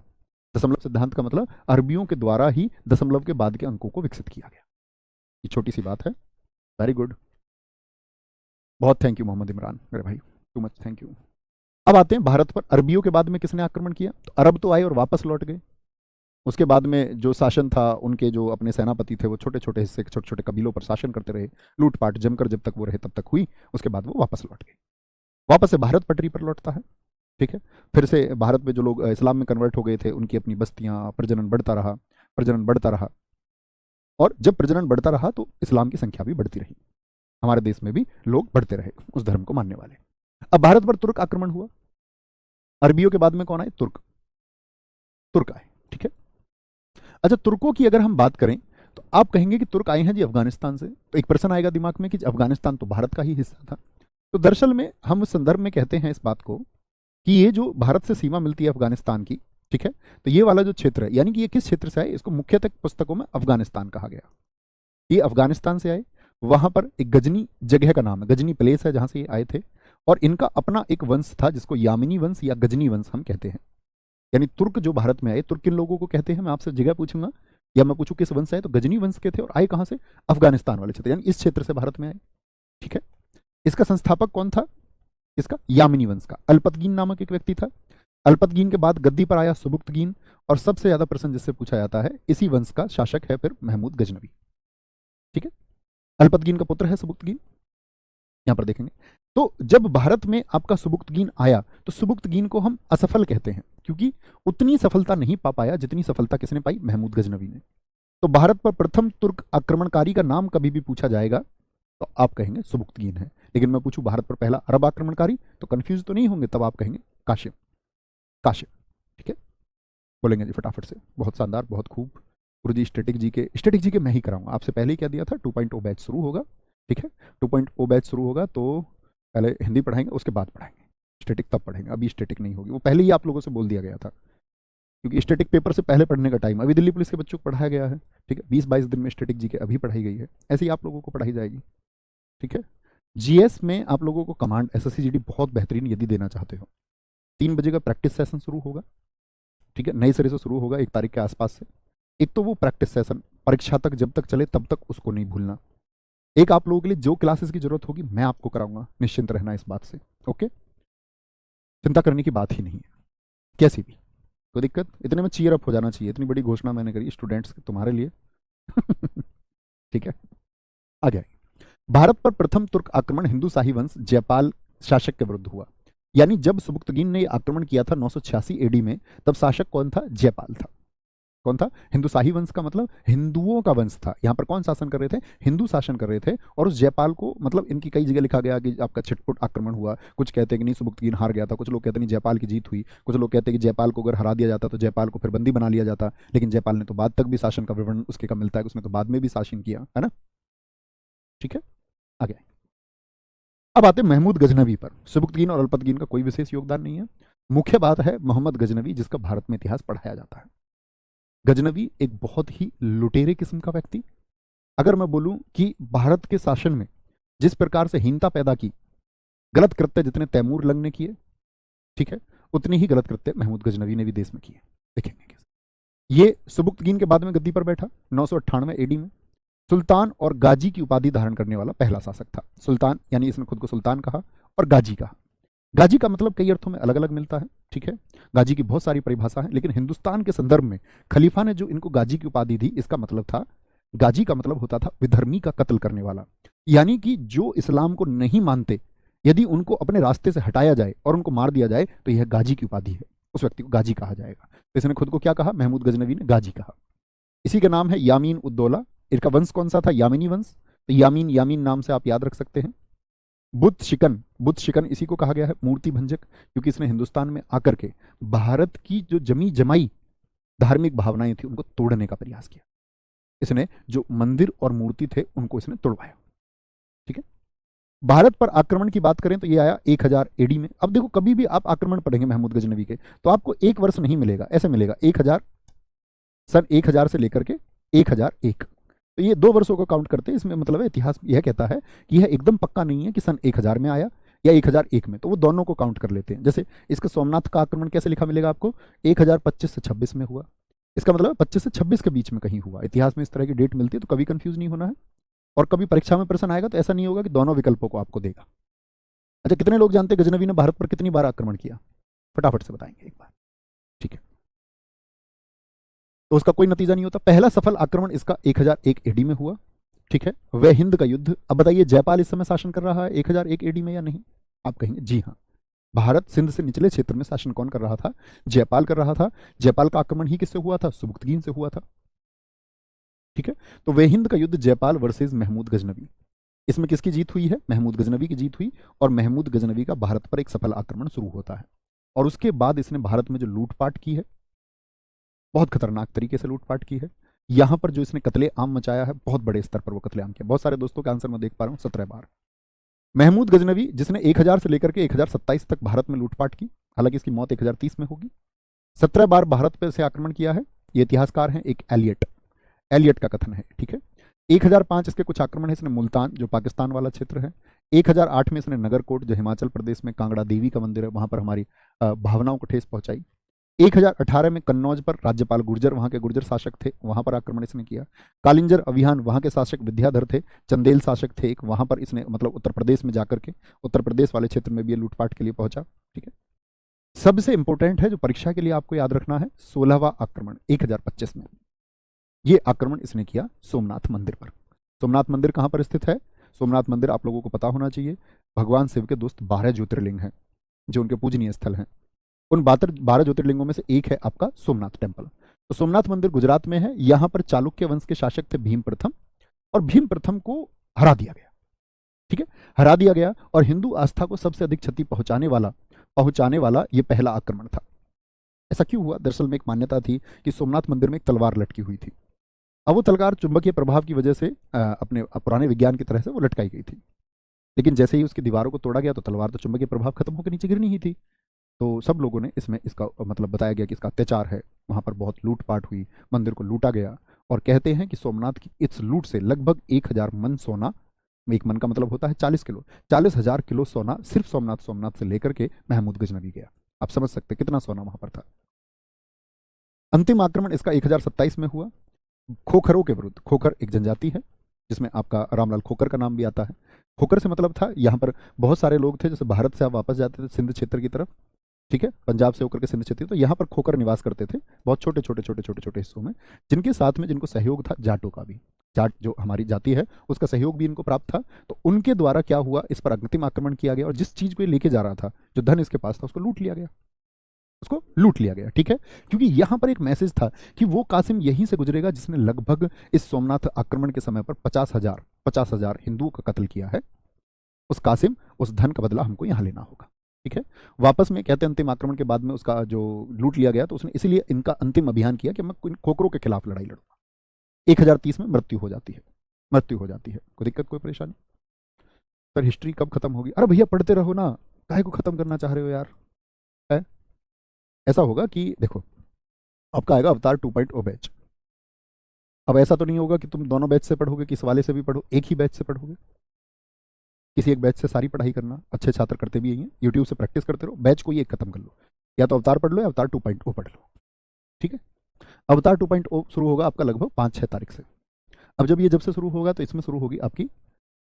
दशमलव सिद्धांत का मतलब अरबियों के द्वारा ही दशमलव के बाद के अंकों को विकसित किया गया। ये छोटी सी बात है। वेरी गुड, बहुत थैंक यू मोहम्मद इमरान मेरे भाई, टू मच थैंक यू। अब आते हैं भारत पर अरबियों के बाद में किसने आक्रमण किया? तो अरब तो आए और वापस लौट गए। उसके बाद में जो शासन था, उनके जो अपने सेनापति थे वो छोटे छोटे हिस्से, छोटे छोटे कबीलों पर शासन करते रहे। लूटपाट जमकर जब तक वो रहे तब तक हुई, उसके बाद वो वापस लौट गए। वापस से भारत पटरी पर लौटता है। ठीक है, फिर से भारत में जो लोग इस्लाम में कन्वर्ट हो गए थे उनकी अपनी बस्तियां, प्रजनन बढ़ता रहा, प्रजनन बढ़ता रहा। और जब प्रजनन बढ़ता रहा तो इस्लाम की संख्या भी बढ़ती रही, हमारे देश में भी लोग बढ़ते रहे उस धर्म को मानने वाले। अब भारत पर तुर्क आक्रमण हुआ। अरबियों के बाद में कौन आए? तुर्क। तुर्क आए। ठीक है, अच्छा, तुर्कों की अगर हम बात करें तो आप कहेंगे कि तुर्क आए हैं जी अफगानिस्तान से, तो एक प्रश्न आएगा दिमाग में कि अफगानिस्तान तो भारत का ही हिस्सा था। तो दरअसल में हम उस संदर्भ में कहते हैं इस बात को कि ये जो भारत से सीमा मिलती है अफगानिस्तान की, ठीक है, तो ये वाला जो क्षेत्र है, यानी कि ये किस क्षेत्र से आए, इसको मुख्यतः पुस्तकों में अफगानिस्तान कहा गया। ये अफगानिस्तान से आए। वहां पर एक गजनी जगह का नाम है, गजनी प्लेस है जहां से ये आए थे। और इनका अपना एक वंश था जिसको यामिनी वंश या गजनी वंश हम कहते हैं। यानी तुर्क जो भारत में आए, तुर्क किन लोगों को कहते हैं, मैं आपसे जगह पूछूंगा, या मैं पूछूं किस वंश से आए, तो गजनी वंश के थे और आए कहां से, अफगानिस्तान वाले क्षेत्र, यानी इस क्षेत्र से भारत में आए। ठीक है। इसका संस्थापक कौन था, इसका यामिनी वंश का अल्पतगीन नामक एक व्यक्ति था। अल्पतगीन के बाद गद्दी पर आया सुबुक्तगीन, और सबसे ज्यादा प्रश्न जिससे पूछा जाता है, इसी वंश का शासक है फिर महमूद गजनवी। ठीक है। अल्पतगीन का पुत्र है सुबुक्तगीन, यहां पर देखेंगे। तो जब भारत में आपका सुबुक्तगीन आया, तो सुबुक्तगीन को हम असफल कहते हैं, क्योंकि उतनी सफलता नहीं पा पाया जितनी सफलता किसने पाई, महमूद गजनवी ने। तो भारत पर प्रथम तुर्क आक्रमणकारी का नाम कभी भी पूछा जाएगा तो आप कहेंगे सुबुक्तगीन है। लेकिन मैं पूछूं भारत पर पहला अरब आक्रमणकारी, तो कंफ्यूज तो नहीं होंगे, तब आप कहेंगे काशिम, काशिम। ठीक है, बोलेंगे जी फटाफट से, बहुत शानदार, बहुत खूब। गुरुजी स्टैटिक जी के मैं ही कराऊंगा, आपसे पहले ही क्या दिया था, 2.0 बैच शुरू होगा। ठीक है, 2.0 बैच शुरू होगा तो पहले हिंदी पढ़ाएंगे, उसके बाद पढ़ाएंगे स्टैटिक, तब पढ़ेंगे। अभी स्टैटिक नहीं होगी, वो पहले ही आप लोगों से बोल दिया गया था, क्योंकि स्टैटिक पेपर से पहले पढ़ने का टाइम अभी दिल्ली पुलिस के बच्चों को पढ़ाया गया है। ठीक है, 20-22 दिन में स्टैटिक जी के अभी पढ़ाई गई है, ऐसे ही आप लोगों को पढ़ाई जाएगी। ठीक है। जीएस में आप लोगों को कमांड एसएससी जीडी बहुत बेहतरीन यदि देना चाहते हो, 3 बजे का प्रैक्टिस सेशन शुरू होगा। ठीक है, नए सिरे से शुरू होगा 1 तारीख के आसपास से। एक तो वो प्रैक्टिस सेशन परीक्षा तक जब तक चले तब तक उसको नहीं भूलना। एक आप लोगों के लिए जो क्लासेस की जरूरत होगी मैं आपको कराऊंगा, निश्चिंत रहना इस बात से। ओके, चिंता करने की बात ही नहीं है कैसी भी, कोई दिक्कत, इतने में चीयर अप हो जाना चाहिए। इतनी बड़ी घोषणा मैंने करी स्टूडेंट्स तुम्हारे लिए। ठीक है, आगे आइए। भारत पर प्रथम तुर्क आक्रमण हिंदू शाही वंश जयपाल शासक के विरुद्ध हुआ। यानी जब सुबुक्तगीन ने आक्रमण किया था 986 एडी में, तब शासक कौन था, जयपाल था। कौन था, हिंदू शाही वंश का मतलब हिंदुओं का वंश था। यहां पर कौन शासन कर रहे थे, हिंदू शासन कर रहे थे। और उस जयपाल को, मतलब इनकी कई जगह लिखा गया कि आपका छिटपुट आक्रमण हुआ, कुछ कहते हैं कि नहीं सुबुक्तगीन हार गया था, कुछ लोग कहते हैं जयपाल की जीत हुई, कुछ लोग कहते हैं कि जयपाल को अगर हरा दिया जाता तो जयपाल को फिर बंदी बना लिया जाता। लेकिन जयपाल ने तो बाद तक भी शासन का विवरण उसके का मिलता है, उसने तो बाद में भी शासन किया है ना। ठीक है, आगे अब आते हैं महमूद गजनवी पर। सुबुक्तगीन और अल्पतगीन का कोई विशेष योगदान नहीं है, मुख्य बात है मोहम्मद गजनवी, जिसका भारत में इतिहास पढ़ाया जाता है। गजनवी एक बहुत ही लुटेरे किस्म का व्यक्ति। अगर मैं बोलूं कि भारत के शासन में जिस प्रकार से हीनता पैदा की, गलत कृत्य जितने तैमूर लंग ने किए, ठीक है, उतनी ही गलत कृत्य महमूद गजनवी ने भी देश में किए। देखेंगे कैसे। ये सुबुक्तगीन के बाद में गद्दी पर बैठा 998 एडी में। सुल्तान और गाजी की उपाधि धारण करने वाला पहला शासक था। सुल्तान यानी इसने खुद को सुल्तान कहा, और गाजी कहा। गाजी का मतलब कई अर्थों में अलग अलग मिलता है। ठीक है, गाजी की बहुत सारी परिभाषा है, लेकिन हिंदुस्तान के संदर्भ में खलीफा ने जो इनको गाजी की उपाधि दी, इसका मतलब था, गाजी का मतलब होता था विधर्मी का कत्ल करने वाला। यानी कि जो इस्लाम को नहीं मानते, यदि उनको अपने रास्ते से हटाया जाए और उनको मार दिया जाए, तो यह गाजी की उपाधि है, उस व्यक्ति को गाजी कहा जाएगा। तो इसने खुद को क्या कहा, महमूद गजनवी ने गाजी कहा। इसी का नाम है यामीन उद्दौला। इसका वंश कौन सा था, यामिनी वंश। तो यामीन, यामीन नाम से आप याद रख सकते हैं। बुद्ध शिकन इसी को कहा गया है, मूर्ति भंजक, क्योंकि इसने हिंदुस्तान में आकर के भारत की जो जमी जमाई धार्मिक भावनाएं थी उनको तोड़ने का प्रयास किया। इसने जो मंदिर और मूर्ति थे उनको इसने तोड़वाया। ठीक है, भारत पर आक्रमण की बात करें तो ये आया 1000 एडी में। अब देखो, कभी भी आप आक्रमण पढ़ेंगे महमूद गजनवी के, तो आपको एक वर्ष नहीं मिलेगा, ऐसे मिलेगा 1000, सन 1000 से लेकर के 1001। तो ये 2 वर्षों को काउंट करते हैं। इसमें मतलब है, इतिहास यह कहता है कि यह एकदम पक्का नहीं है कि सन 1000 में आया या 1001 में, तो वो दोनों को काउंट कर लेते हैं। जैसे इसका सोमनाथ का आक्रमण कैसे लिखा मिलेगा आपको, 1025 से 26 में हुआ। इसका मतलब 25 से 26 के बीच में कहीं हुआ। इतिहास में इस तरह की डेट मिलती है, तो कभी कंफ्यूज नहीं होना है। और कभी परीक्षा में प्रश्न आएगा तो ऐसा नहीं होगा कि दोनों विकल्पों को आपको देगा। अच्छा, कितने लोग जानते हैं गजनवी ने भारत पर कितनी बार आक्रमण किया, फटाफट से बताएंगे एक बार। ठीक है, तो उसका कोई नतीजा नहीं होता। पहला सफल आक्रमण इसका 1001 एडी में हुआ। ठीक है, वह हिंद का युद्ध। अब बताइए, जयपाल इस समय शासन कर रहा है 1001 एडी में या नहीं, आप कहेंगे जी हाँ। भारत सिंध से निचले क्षेत्र में शासन कौन कर रहा था, जयपाल कर रहा था। जयपाल का आक्रमण ही किससे हुआ था, सुबुक्तगीन से हुआ था। ठीक है, तो वह हिंद का युद्ध जयपाल वर्सेस महमूद गजनवी, इसमें किसकी जीत हुई है, महमूद गजनवी की जीत हुई। और महमूद गजनवी का भारत पर एक सफल आक्रमण शुरू होता है। और उसके बाद इसने भारत में जो लूटपाट की है, बहुत खतरनाक तरीके से लूटपाट की है। यहां पर जो इसने कत्ले आम मचाया है, बहुत बड़े स्तर पर वो कत्लेआम किया। बहुत सारे दोस्तों के आंसर मैं देख पा रहा हूं, 17 बार। महमूद गजनवी जिसने 1000 से लेकर के 1027 तक भारत में लूटपाट की, हालांकि इसकी मौत 1030 में होगी। 17 बार भारत पर से आक्रमण किया है। ये इतिहासकार हैं एक एलियट का कथन है। ठीक है, 1005 इसके कुछ आक्रमण है इसने मुल्तान, जो पाकिस्तान वाला क्षेत्र है। 1008 में इसने नगरकोट, जो हिमाचल प्रदेश में कांगड़ा देवी का मंदिर है, वहां पर हमारी भावनाओं को ठेस पहुंचाई। 1018 में कन्नौज पर राज्यपाल गुर्जर, वहां के गुर्जर शासक थे, वहां पर आक्रमण इसने किया। कालिंजर अभियान, वहां के शासक विद्याधर थे, चंदेल शासक थे एक, वहां पर इसने मतलब उत्तर प्रदेश में जाकर के उत्तर प्रदेश वाले क्षेत्र में भी ये लूटपाट के लिए पहुंचा। ठीक है, सबसे इंपॉर्टेंट है जो परीक्षा के लिए आपको याद रखना है, 16वां आक्रमण 1025 में, ये आक्रमण इसने किया सोमनाथ मंदिर पर। सोमनाथ मंदिर कहां पर स्थित है? सोमनाथ मंदिर आप लोगों को पता होना चाहिए, भगवान शिव के दोस्त 12 ज्योतिर्लिंग हैं जो उनके पूजनीय स्थल हैं। उन 12 ज्योतिर्लिंगों में से एक है आपका सोमनाथ टेम्पल। तो सोमनाथ मंदिर गुजरात में है। यहां पर चालुक्य वंश के शासक थे भीम प्रथम, और भीम प्रथम को हरा दिया गया। ठीक है, हरा दिया गया, और हिंदू आस्था को सबसे अधिक क्षति पहुंचाने वाला ये पहला आक्रमण था। ऐसा क्यों हुआ? दरअसल में एक मान्यता थी कि सोमनाथ मंदिर में एक तलवार लटकी हुई थी। अब वो तलवार चुंबकीय प्रभाव की वजह से अपने पुराने विज्ञान की तरह से वो लटकाई गई थी, लेकिन जैसे ही उसकी दीवारों को तोड़ा गया तो तलवार तो चुंबकीय प्रभाव खत्म होकर नीचे गिरनी ही थी। तो सब लोगों ने इसमें इसका मतलब बताया गया कि इसका अत्याचार है, वहां पर बहुत लूटपाट हुई, मंदिर को लूटा गया। और कहते हैं कि सोमनाथ की इस लूट से लगभग 1000 मन सोना, एक मन का मतलब होता है 40 किलो, 40,000 किलो सोना सिर्फ सोमनाथ से लेकर के महमूद गजनवी गया। आप समझ सकते कितना सोना वहां पर था। अंतिम आक्रमण इसका 1027 में हुआ खोखरों के विरुद्ध। खोखर एक जनजाति है जिसमें आपका रामलाल खोखर का नाम भी आता है। खोखर से मतलब था यहाँ पर बहुत सारे लोग थे, जैसे भारत से आप वापस जाते थे सिंध क्षेत्र की तरफ, ठीक है, पंजाब से होकर के सिंध क्षेत्र, तो यहाँ पर खोखर निवास करते थे बहुत छोटे छोटे छोटे छोटे छोटे हिस्सों में, जिनके साथ में जिनको सहयोग था जाटों का भी। जाट जो हमारी जाति है उसका सहयोग भी इनको प्राप्त था। तो उनके द्वारा क्या हुआ, इस पर अंतिम आक्रमण किया गया, और जिस चीज को ये लेके जा रहा था, जो धन इसके पास था, उसको लूट लिया गया, उसको लूट लिया गया। ठीक है, क्योंकि यहां पर एक मैसेज था कि वो कासिम यहीं से गुजरेगा जिसने लगभग इस सोमनाथ आक्रमण के समय पर 50,000 हिंदुओं का कत्ल किया है। उस कासिम, उस धन का बदला हमको यहां लेना होगा। ठीक है, वापस में कहते हैं अंतिम आक्रमण के बाद में उसका जो लूट लिया गया, तो उसने इसलिए इनका अंतिम अभियान किया कि मैं खोखरों के खिलाफ लड़ाई लड़ूंगा। 1030 में मृत्यु हो जाती है, कोई दिक्कत कोई परेशानी? सर हिस्ट्री कब खत्म होगी? अरे भैया पढ़ते रहो ना, काहे को खत्म करना चाह रहे हो यार? है ऐसा होगा कि देखो आपका आएगा अवतार 2.0 बैच। अब ऐसा तो नहीं होगा कि तुम दोनों बैच से पढ़ोगे, किस वाले से भी पढ़ो, एक ही बैच से पढ़ोगे। किसी एक बैच से सारी पढ़ाई करना, अच्छे छात्र करते भी यही हैं, यूट्यूब से प्रैक्टिस करते रहो, बैच को ही एक खत्म कर लो, या तो अवतार पढ़ लो या अवतार 2.0 पढ़ लो। ठीक है, अवतार 2.0 शुरू होगा आपका लगभग 5-6 तारीख से। अब जब से शुरू होगा तो इसमें शुरू होगी आपकी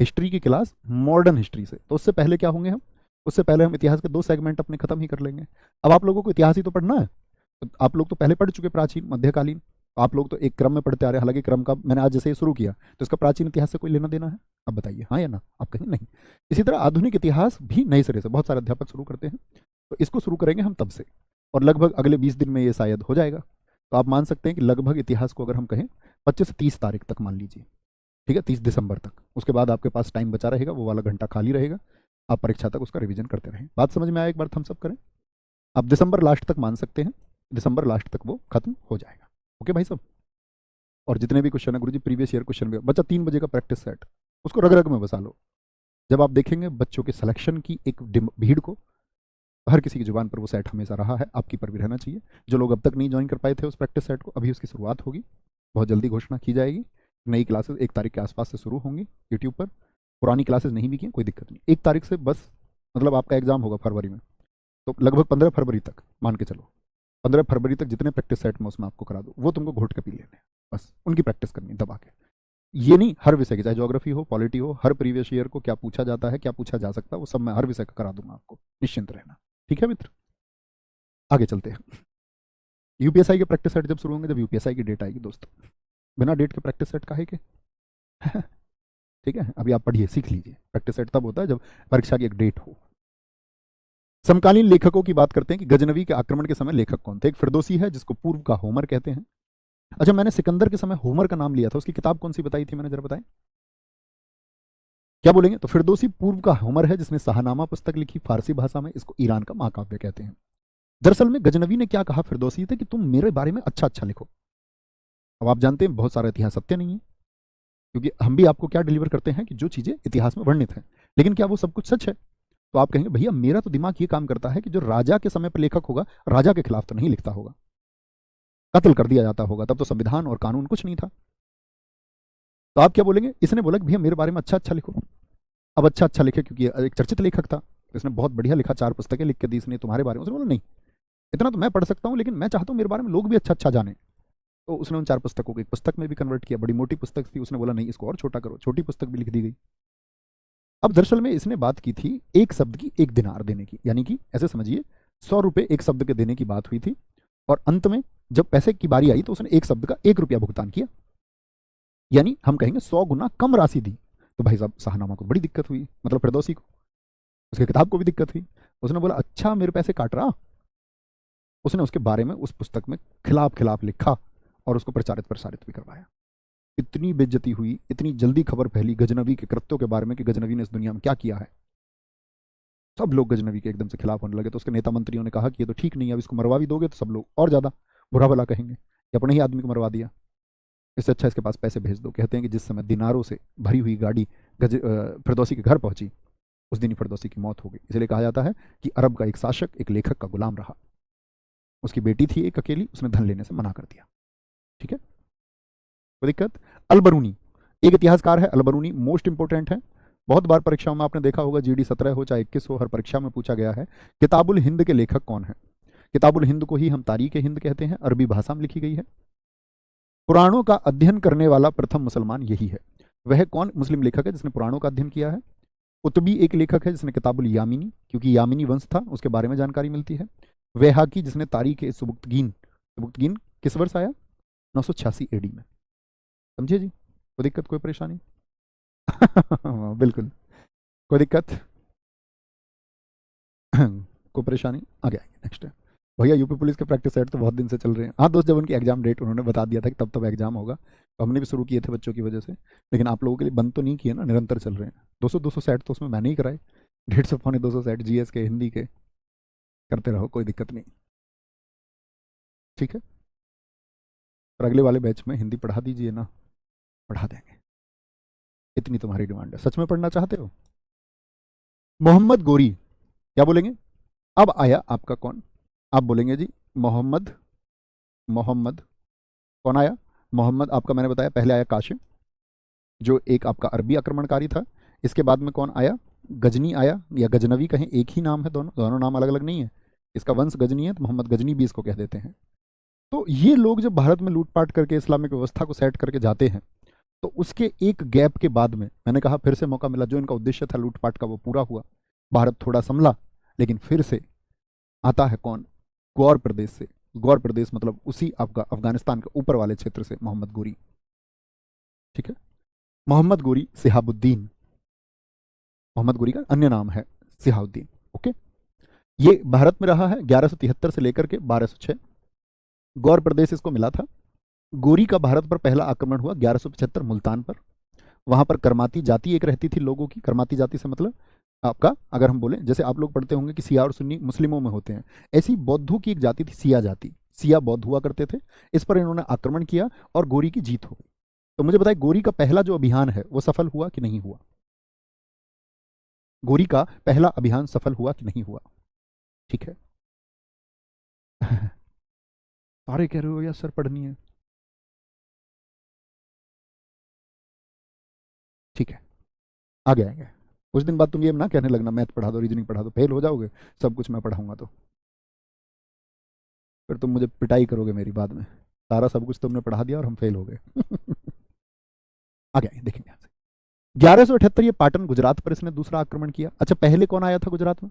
हिस्ट्री की क्लास, मॉडर्न हिस्ट्री से। तो उससे पहले क्या होंगे हम, उससे पहले हम इतिहास के 2 सेगमेंट अपने खत्म ही कर लेंगे। अब आप लोगों को इतिहास ही तो पढ़ना है, तो आप लोग तो पहले पढ़ चुके प्राचीन मध्यकालीन, आप लोग तो एक क्रम में पढ़ते आ रहे हैं, हालांकि क्रम का मैंने आज जैसे ही शुरू किया तो इसका प्राचीन इतिहास से कोई लेना देना है? आप बताइए हाँ या ना, आप कहेंगे नहीं। इसी तरह आधुनिक इतिहास भी नए सिरे से बहुत सारे अध्यापक शुरू करते हैं, तो इसको शुरू करेंगे हम तब से, और लगभग अगले 20 दिन में ये शायद हो जाएगा। तो आप मान सकते हैं कि लगभग इतिहास को अगर हम कहें 25 से 30 तारीख तक मान लीजिए, ठीक है, 30 दिसंबर तक, उसके बाद आपके पास टाइम बचा रहेगा, वो वाला घंटा खाली रहेगा, आप परीक्षा तक उसका रिवीजन करते रहें। बात समझ में आया? एक बार थम्स अप करें। आप दिसंबर लास्ट तक मान सकते हैं, दिसंबर लास्ट तक वो खत्म हो जाएगा। ओके भाई साहब, और जितने भी क्वेश्चन है गुरुजी प्रीवियस ईयर क्वेश्चन भी, बच्चा 3 बजे का प्रैक्टिस सेट, उसको रग रग में बसा लो। जब आप देखेंगे बच्चों के सिलेक्शन की एक भीड़ को, हर किसी की जुबान पर वो सेट हमेशा रहा है, आपकी पर भी रहना चाहिए। जो लोग अब तक नहीं ज्वाइन कर पाए थे उस प्रैक्टिस सेट को, अभी उसकी शुरुआत होगी, बहुत जल्दी घोषणा की जाएगी। नई क्लासेस 1 तारीख के आसपास से शुरू होंगी यूट्यूब पर। पुरानी क्लासेस नहीं भी की कोई दिक्कत नहीं, 1 तारीख से बस, मतलब आपका एग्जाम होगा फरवरी में, तो लगभग 15 फरवरी तक मान के चलो, 15 फरवरी तक जितने प्रैक्टिस सेट में उसमें आपको करा दो, वो तुमको घोट के पी लेने, बस उनकी प्रैक्टिस करनी दबा के। ये नहीं हर विषय की, चाहे ज्योग्राफी हो, पॉलिटी हो, हर प्रीवियस ईयर को क्या पूछा जाता है, क्या पूछा जा सकता है, वो सब मैं हर विषय का करा दूंगा आपको, निश्चिंत रहना। ठीक है मित्र, आगे चलते हैं। यूपीएसआई के प्रैक्टिस सेट जब शुरू होंगे, जब यूपीएसआई की डेट आएगी दोस्तों, बिना डेट के प्रैक्टिस सेट काहे के? ठीक है, अभी आप पढ़िए, सीख लीजिए। प्रैक्टिस सेट तब होता है जब परीक्षा की एक डेट हो। समकालीन लेखकों की बात करते हैं कि गजनवी के आक्रमण के समय लेखक कौन थे। एक फिरदौसी है जिसको पूर्व का होमर कहते हैं। अच्छा, मैंने सिकंदर के समय होमर का नाम लिया था, उसकी किताब कौन सी बताई थी मैंने, जरा बताएं क्या बोलेंगे? तो फिरदौसी पूर्व का होमर है जिसने शाहनामा पुस्तक लिखी फारसी भाषा में, इसको ईरान का महाकाव्य कहते हैं। दरअसल में गजनवी ने क्या कहा फिरदौसी से कि तुम मेरे बारे में अच्छा अच्छा लिखो। अब आप जानते हैं बहुत सारा इतिहास सत्य नहीं है, क्योंकि हम भी आपको क्या डिलीवर करते हैं कि जो चीजें इतिहास में वर्णित हैं, लेकिन क्या वो सब कुछ सच है? तो आप कहेंगे भैया मेरा तो दिमाग ये काम करता है कि जो राजा के समय पर लेखक होगा, राजा के खिलाफ तो नहीं लिखता होगा, कत्ल कर दिया जाता होगा, तब तो संविधान और कानून कुछ नहीं था। तो आप क्या बोलेंगे? इसने बोला कि भैया मेरे बारे में अच्छा अच्छा लिखो। अब अच्छा अच्छा लिखे क्योंकि एक चर्चित लेखक था, इसने बहुत बढ़िया लिखा, 4 पुस्तकें लिख के दी इसने तुम्हारे बारे में। उसने बोला नहीं, इतना तो मैं पढ़ सकता हूँ, लेकिन मैं चाहता हूँ मेरे बारे में लोग भी अच्छा अच्छा जाने। तो उसने उन 4 पुस्तकों को एक पुस्तक में भी कन्वर्ट किया। बड़ी मोटी पुस्तक थी, उसने बोला नहीं इसको और छोटा करो, छोटी पुस्तक भी लिख दी गई। अब दरअसल में इसने बात की थी एक शब्द की 1 दिनार देने की, यानी कि ऐसे समझिए 100 रुपए एक शब्द के देने की बात हुई थी, और अंत में जब पैसे की बारी आई तो उसने एक शब्द का 1 रुपया भुगतान किया, यानी हम कहेंगे 100 गुना कम राशि दी। तो भाई साहब शाहनामा को बड़ी दिक्कत हुई, मतलब फिरदौसी को, उसकी किताब को भी दिक्कत हुई। उसने बोला अच्छा मेरे पैसे काट रहा। उसने उसके बारे में उस पुस्तक में खिलाफ खिलाफ लिखा और उसको प्रचारित प्रसारित भी करवाया। इतनी बेइज्जती हुई, इतनी जल्दी खबर फैली गजनवी के कृत्यों के बारे में कि गजनवी ने इस दुनिया में क्या किया है। सब लोग गजनवी के एकदम से खिलाफ होने लगे। तो उसके नेता मंत्रियों ने कहा कि ये तो ठीक नहीं है, अब इसको मरवा भी दोगे तो सब लोग और ज़्यादा बुरा भला कहेंगे कि अपने ही आदमी को मरवा दिया, इससे अच्छा इसके पास पैसे भेज दो। कहते हैं कि जिस समय दिनारों से भरी हुई गाड़ी फिरदौसी के घर पहुंची, उस दिन ही फिरदौसी की मौत हो गई। इसलिए कहा जाता है कि अरब का एक शासक एक लेखक का गुलाम रहा। उसकी बेटी थी एक अकेली, उसने धन लेने से मना कर दिया। ठीक है, कोई दिक्कत। अलबरूनी एक इतिहासकार है। अलबरूनी मोस्ट इंपोर्टेंट है, बहुत बार परीक्षाओं में आपने देखा होगा, GD 17 हो चाहे 21 हो, हर परीक्षा में पूछा गया है। किताबुल हिंद के लेखक कौन है? किताबुल हिंद को ही हम तारीख हिंद कहते हैं, अरबी भाषा में लिखी गई है। पुराणों का अध्ययन करने वाला प्रथम मुसलमान यही है। वह कौन मुस्लिम लेखक है जिसने पुराणों का अध्ययन किया है? कुतुबी एक लेखक है जिसने किताबुल यामिनी, क्योंकि यामिनी वंश था उसके बारे में जानकारी मिलती है। वैहाकी जिसने तारीख सुबुक्तगीन, सुबुक्तगीन किस वर्ष आया? 986 AD में। समझिए जी, कोई दिक्कत कोई परेशानी? बिल्कुल, कोई दिक्कत कोई परेशानी? आगे आएंगे नेक्स्ट है। भैया यूपी पुलिस के प्रैक्टिस सेट तो बहुत दिन से चल रहे हैं। हाँ दोस्त, जब उनकी एग्जाम डेट उन्होंने बता दिया था कि तब तब एग्जाम होगा, तो हमने भी शुरू किए थे बच्चों की वजह से, लेकिन आप लोगों के लिए बंद तो नहीं किए ना, निरंतर चल रहे हैं। 200 सेट तो उसमें मैंने ही कराए, 150 पौने 200 सेट GS के, हिंदी के, करते रहो, कोई दिक्कत नहीं। ठीक है, और अगले वाले बैच में हिंदी पढ़ा दीजिए ना, पढ़ा देंगे, इतनी तुम्हारी डिमांड है। सच में पढ़ना चाहते हो? मोहम्मद गोरी, क्या बोलेंगे? अब आया आपका कौन? आप बोलेंगे जी मोहम्मद, मोहम्मद कौन आया? मोहम्मद आपका मैंने बताया, पहले आया काशिम जो एक आपका अरबी आक्रमणकारी था। इसके बाद में कौन आया? गजनी आया, या गजनवी कहें, एक ही नाम है, दोनों दोनों नाम अलग अलग नहीं है। इसका वंश गजनी है तो मोहम्मद गजनी भी इसको कह देते हैं। तो ये लोग जब भारत में लूटपाट करके इस्लामिक व्यवस्था को सेट करके जाते हैं, तो उसके एक गैप के बाद में मैंने कहा फिर से मौका मिला, जो इनका उद्देश्य था लूटपाट का वो पूरा हुआ, भारत थोड़ा संभला, लेकिन फिर से आता है कौन? गौर प्रदेश से। गौर प्रदेश मतलब उसी आपका अफगानिस्तान के ऊपर वाले क्षेत्र से मोहम्मद गोरी। ठीक है, मोहम्मद गोरी सिहाबुद्दीन, मोहम्मद गोरी का अन्य नाम है सिहाबुद्दीन। ओके, ये भारत में रहा है 1173 से लेकर के 1206। गौर प्रदेश इसको मिला था। गोरी का भारत पर पहला आक्रमण हुआ 1175 मुल्तान पर। वहां पर करमाती जाति एक रहती थी लोगों की। करमाती जाति से मतलब आपका, अगर हम बोले जैसे आप लोग पढ़ते होंगे कि सिया और सुन्नी मुस्लिमों में होते हैं, ऐसी बौद्धों की एक जाति थी सिया जाति। सिया बौद्ध हुआ करते थे। इस पर इन्होंने आक्रमण किया और गोरी की जीत हो गई। तो मुझे बताइए गोरी का पहला जो अभियान है वो सफल हुआ कि नहीं हुआ? गोरी का पहला अभियान सफल हुआ कि नहीं हुआ? ठीक है। सारे कह रहे हो या सर पढ़नी है? ठीक है, आगे आएंगे। कुछ दिन बाद तुम ये ना कहने लगना मैथ पढ़ा दो, रीजनिंग पढ़ा दो, फेल हो जाओगे। सब कुछ मैं पढ़ाऊंगा तो फिर तुम मुझे पिटाई करोगे मेरी बाद में। सारा सब कुछ तुमने पढ़ा दिया और हम फेल हो गए। आगे आएंगे, देखेंगे यहाँ से। 1178 ये पाटन गुजरात पर इसने दूसरा आक्रमण किया। अच्छा, पहले कौन आया था गुजरात में?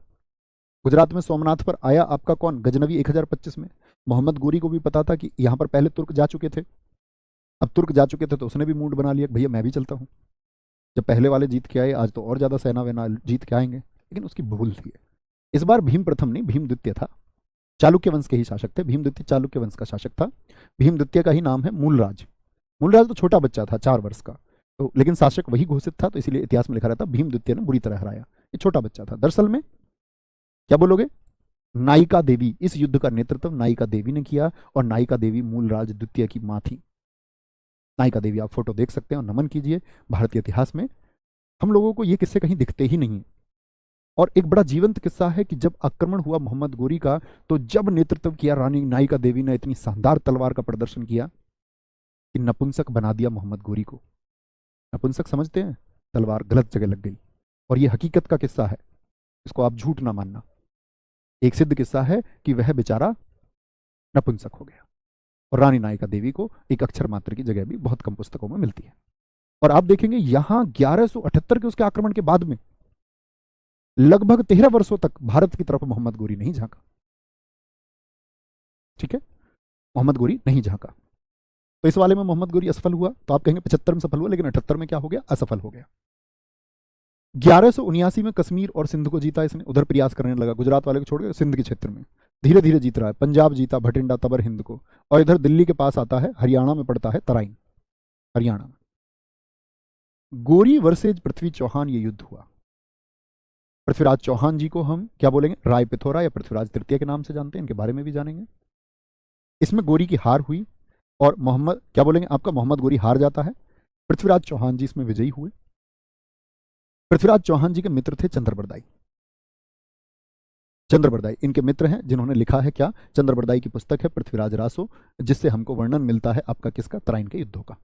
गुजरात में सोमनाथ पर आया आपका कौन? गजनवी 1025 में। मोहम्मद गोरी को भी पता था कि यहाँ पर पहले तुर्क जा चुके थे। अब तुर्क जा चुके थे तो उसने भी मूड बना लिया भैया मैं भी चलता हूँ, जब पहले वाले जीत के आए आज तो और ज्यादा सेना वेना जीत के आएंगे। लेकिन उसकी भूल थी। इस बार भीम प्रथम नहीं, भीम द्वितीय था। चालुक्य वंश के ही शासक थे। भीम द्वितीय चालुक्य वंश का शासक था। भीम द्वितीय का ही नाम है मूलराज। मूलराज तो छोटा बच्चा था 4 वर्ष का, तो लेकिन शासक वही घोषित था, तो इसलिए इतिहास में लिखा रहता भीम द्वितीय ने बुरी तरह हराया। ये छोटा बच्चा था। दरअसल में क्या बोलोगे? नायिका देवी, इस युद्ध का नेतृत्व नायिका देवी ने किया, और नायिका देवी मूलराज द्वितीय की मां थी। नायिका देवी आप फोटो देख सकते हैं और नमन कीजिए। भारतीय इतिहास में हम लोगों को ये किस्से कहीं दिखते ही नहीं। और एक बड़ा जीवंत किस्सा है कि जब आक्रमण हुआ मोहम्मद गोरी का, तो जब नेतृत्व किया रानी नायिका देवी ने, इतनी शानदार तलवार का प्रदर्शन किया कि नपुंसक बना दिया मोहम्मद गोरी को। नपुंसक समझते हैं? तलवार गलत जगह लग गई। और ये हकीकत का किस्सा है, इसको आप झूठ ना मानना। एक सिद्ध किस्सा है कि वह बेचारा नपुंसक हो गया। और रानी नायिका देवी को एक अक्षर मात्र की जगह भी बहुत कम पुस्तकों में मिलती है। और आप देखेंगे यहां 1178 के उसके आक्रमण के बाद में लगभग 13 वर्षों तक भारत की तरफ मोहम्मद गोरी नहीं झांका। ठीक है, मोहम्मद गोरी नहीं झांका। तो इस वाले में मोहम्मद गोरी असफल हुआ, तो आप कहेंगे 75 में सफल हुआ, लेकिन 78 में क्या हो गया, असफल हो गया। 1179 में कश्मीर और सिंध को जीता इसने, उधर प्रयास करने लगा, गुजरात वाले को छोड़ के सिंध के क्षेत्र में धीरे धीरे जीत रहा है। पंजाब जीता, भटिंडा, तबर, हिंद को। और इधर दिल्ली के पास आता है, हरियाणा में पड़ता है तराइन, हरियाणा में। गोरी वर्सेज पृथ्वी चौहान ये युद्ध हुआ। पृथ्वीराज चौहान जी को हम क्या बोलेंगे, राय पिथौरा या पृथ्वीराज तृतीय के नाम से जानते हैं, इनके बारे में भी जानेंगे। इसमें गोरी की हार हुई और मोहम्मद क्या बोलेंगे आपका, मोहम्मद गोरी हार जाता है। पृथ्वीराज चौहान जी इसमें विजयी हुए। पृथ्वीराज चौहान जी के मित्र थे चंद्रबरदाई। चंद्रबरदाई इनके मित्र हैं, जिन्होंने लिखा है क्या, चंद्रबरदाई की पुस्तक है पृथ्वीराज रासो, जिससे हमको वर्णन मिलता है आपका किसका, तराइन के युद्धों का।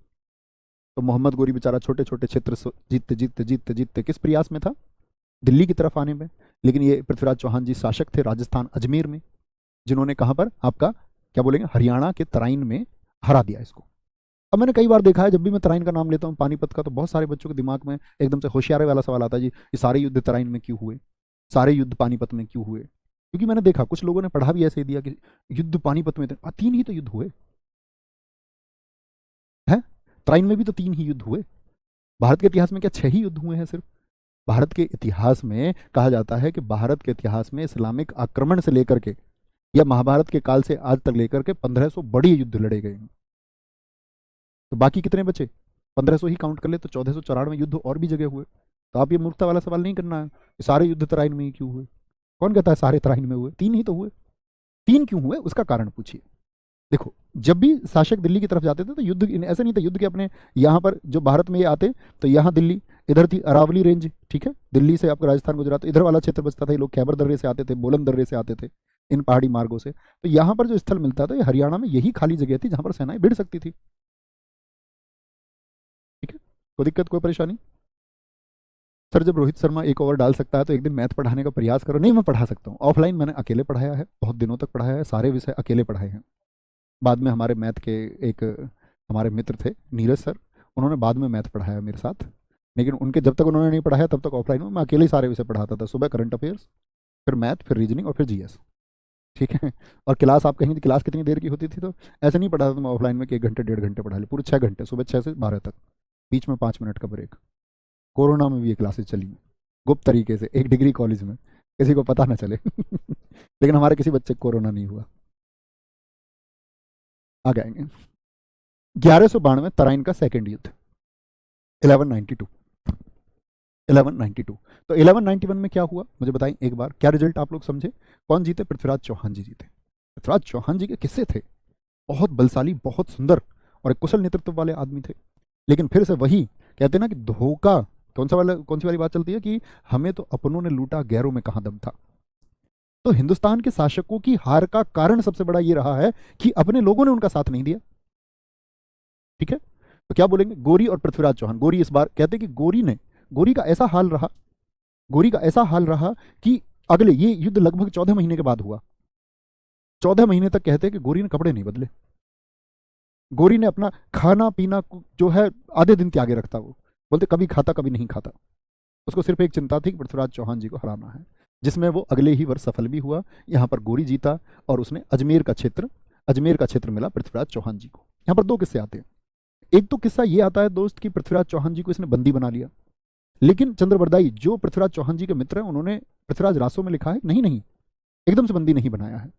तो मोहम्मद गोरी बेचारा छोटे छोटे क्षेत्र जीतते जीतते जीतते जीतते किस प्रयास में था, दिल्ली की तरफ आने में। लेकिन ये पृथ्वीराज चौहान जी शासक थे राजस्थान अजमेर में, जिन्होंने कहां पर आपका क्या बोलेंगे, हरियाणा के तराइन में हरा दिया इसको। अब मैंने कई बार देखा है, जब भी मैं तराइन का नाम लेता हूँ पानीपत का, तो बहुत सारे बच्चों के दिमाग में एकदम से होशियारे वाला सवाल आता है, जी ये सारे युद्ध तराइन में क्यों हुए, सारे युद्ध पानीपत में क्यों हुए। क्योंकि मैंने देखा कुछ लोगों ने पढ़ा भी ऐसे ही दिया कि युद्ध पानीपत में 3 ही तो युद्ध हुए हैं, तराइन में भी तो 3 ही युद्ध हुए। भारत के इतिहास में क्या 6 ही युद्ध हुए हैं सिर्फ। भारत के इतिहास में कहा जाता है कि भारत के इतिहास में इस्लामिक आक्रमण से लेकर के या महाभारत के काल से आज तक लेकर के 1500 बड़े युद्ध लड़े गए हैं। तो बाकी कितने बचे, 1500 ही काउंट कर ले तो 1494 युद्ध और भी जगह हुए। तो आप ये मूर्खता वाला सवाल नहीं करना है कि सारे युद्ध तराइन में ही क्यों हुए। कौन कहता है सारे तराइन में हुए, 3 ही तो हुए। 3 क्यों हुए उसका कारण पूछिए। देखो, जब भी शासक दिल्ली की तरफ जाते थे तो युद्ध ऐसे नहीं था, युद्ध के अपने यहाँ पर जो भारत में ये आते तो यहाँ दिल्ली, इधर थी अरावली रेंज, ठीक है, दिल्ली से आपको राजस्थान गुजरात इधर वाला क्षेत्र बचता था। ये लोग खैबर दर्रे से आते थे, बोलन दर्रे से आते थे, इन पहाड़ी मार्गों से। तो यहाँ पर जो स्थल मिलता था, ये हरियाणा में यही खाली जगह थी जहां पर सेनाएं भिड़ सकती थी। ठीक है, कोई दिक्कत कोई परेशानी। सर जब रोहित शर्मा एक ओवर डाल सकता है तो एक दिन मैथ पढ़ाने का प्रयास करो। नहीं, मैं पढ़ा सकता हूँ ऑफलाइन, मैंने अकेले पढ़ाया है, बहुत दिनों तक पढ़ाया है, सारे विषय अकेले पढ़ाए हैं। बाद में हमारे मैथ के एक हमारे मित्र थे नीरज सर, उन्होंने बाद में मैथ पढ़ाया मेरे साथ। लेकिन उनके जब तक उन्होंने नहीं पढ़ाया तब तक ऑफलाइन में मैं अकेले ही सारे विषय पढ़ाता था। सुबह करंट अफेयर्स, फिर मैथ, फिर रीजनिंग और फिर जीएस। ठीक है, और क्लास आप कहेंगे क्लास कितनी देर की होती थी, तो ऐसे नहीं पढ़ाता था मैं ऑफलाइन में कि 1 घंटे 1.5 घंटे पढ़ा ले, पूरे 6 घंटे, सुबह 6 से 12 तक, बीच में 5 मिनट का ब्रेक। कोरोना में भी ये क्लासेस चली गुप्त तरीके से, एक डिग्री कॉलेज में, किसी को पता ना चले लेकिन हमारे किसी बच्चे को कोरोना नहीं हुआ। आगे आएंगे 1192 तराइन का सेकेंड युद्ध, 1192। 1192 तो 1191 में क्या हुआ मुझे बताएं एक बार, क्या रिजल्ट आप लोग समझे, कौन जीते, पृथ्वीराज चौहान जी जीते। पृथ्वीराज चौहान जी के किस्से थे, बहुत बलशाली, बहुत सुंदर और एक कुशल नेतृत्व वाले आदमी थे। लेकिन फिर से वही कहते ना कि धोखा, कौन सी वाली बात चलती है कि हमें तो अपनों ने लूटा, गैरों में कहां दम था। तो हिंदुस्तान के शासकों की हार का कारण सबसे बड़ा ये रहा है कि अपने लोगों ने उनका साथ नहीं दिया। ठीक है, तो क्या बोलेंगे, गोरी और पृथ्वीराज चौहान। गोरी इस बार कहते कि गोरी का ऐसा हाल रहा, गोरी का ऐसा हाल रहा कि अगले ये युद्ध लगभग 14 महीने के बाद हुआ। 14 महीने तक कहते कि गोरी ने कपड़े नहीं बदले, गोरी ने अपना खाना पीना जो है आधे दिन त्यागे रखता। वो बोलते कभी खाता कभी नहीं खाता, उसको सिर्फ एक चिंता थी कि पृथ्वीराज चौहान जी को हराना है, जिसमें वो अगले ही वर्ष सफल भी हुआ। यहाँ पर गोरी जीता और उसने अजमेर का क्षेत्र मिला पृथ्वीराज चौहान जी को। यहाँ पर 2 किस्से आते हैं। एक तो किस्सा ये आता है दोस्त कि पृथ्वीराज चौहान जी को इसने बंदी बना लिया, लेकिन चंद्रबरदाई जो पृथ्वीराज चौहान जी के मित्र हैं, उन्होंने पृथ्वीराज रासो में लिखा है नहीं एकदम से बंदी नहीं बनाया है।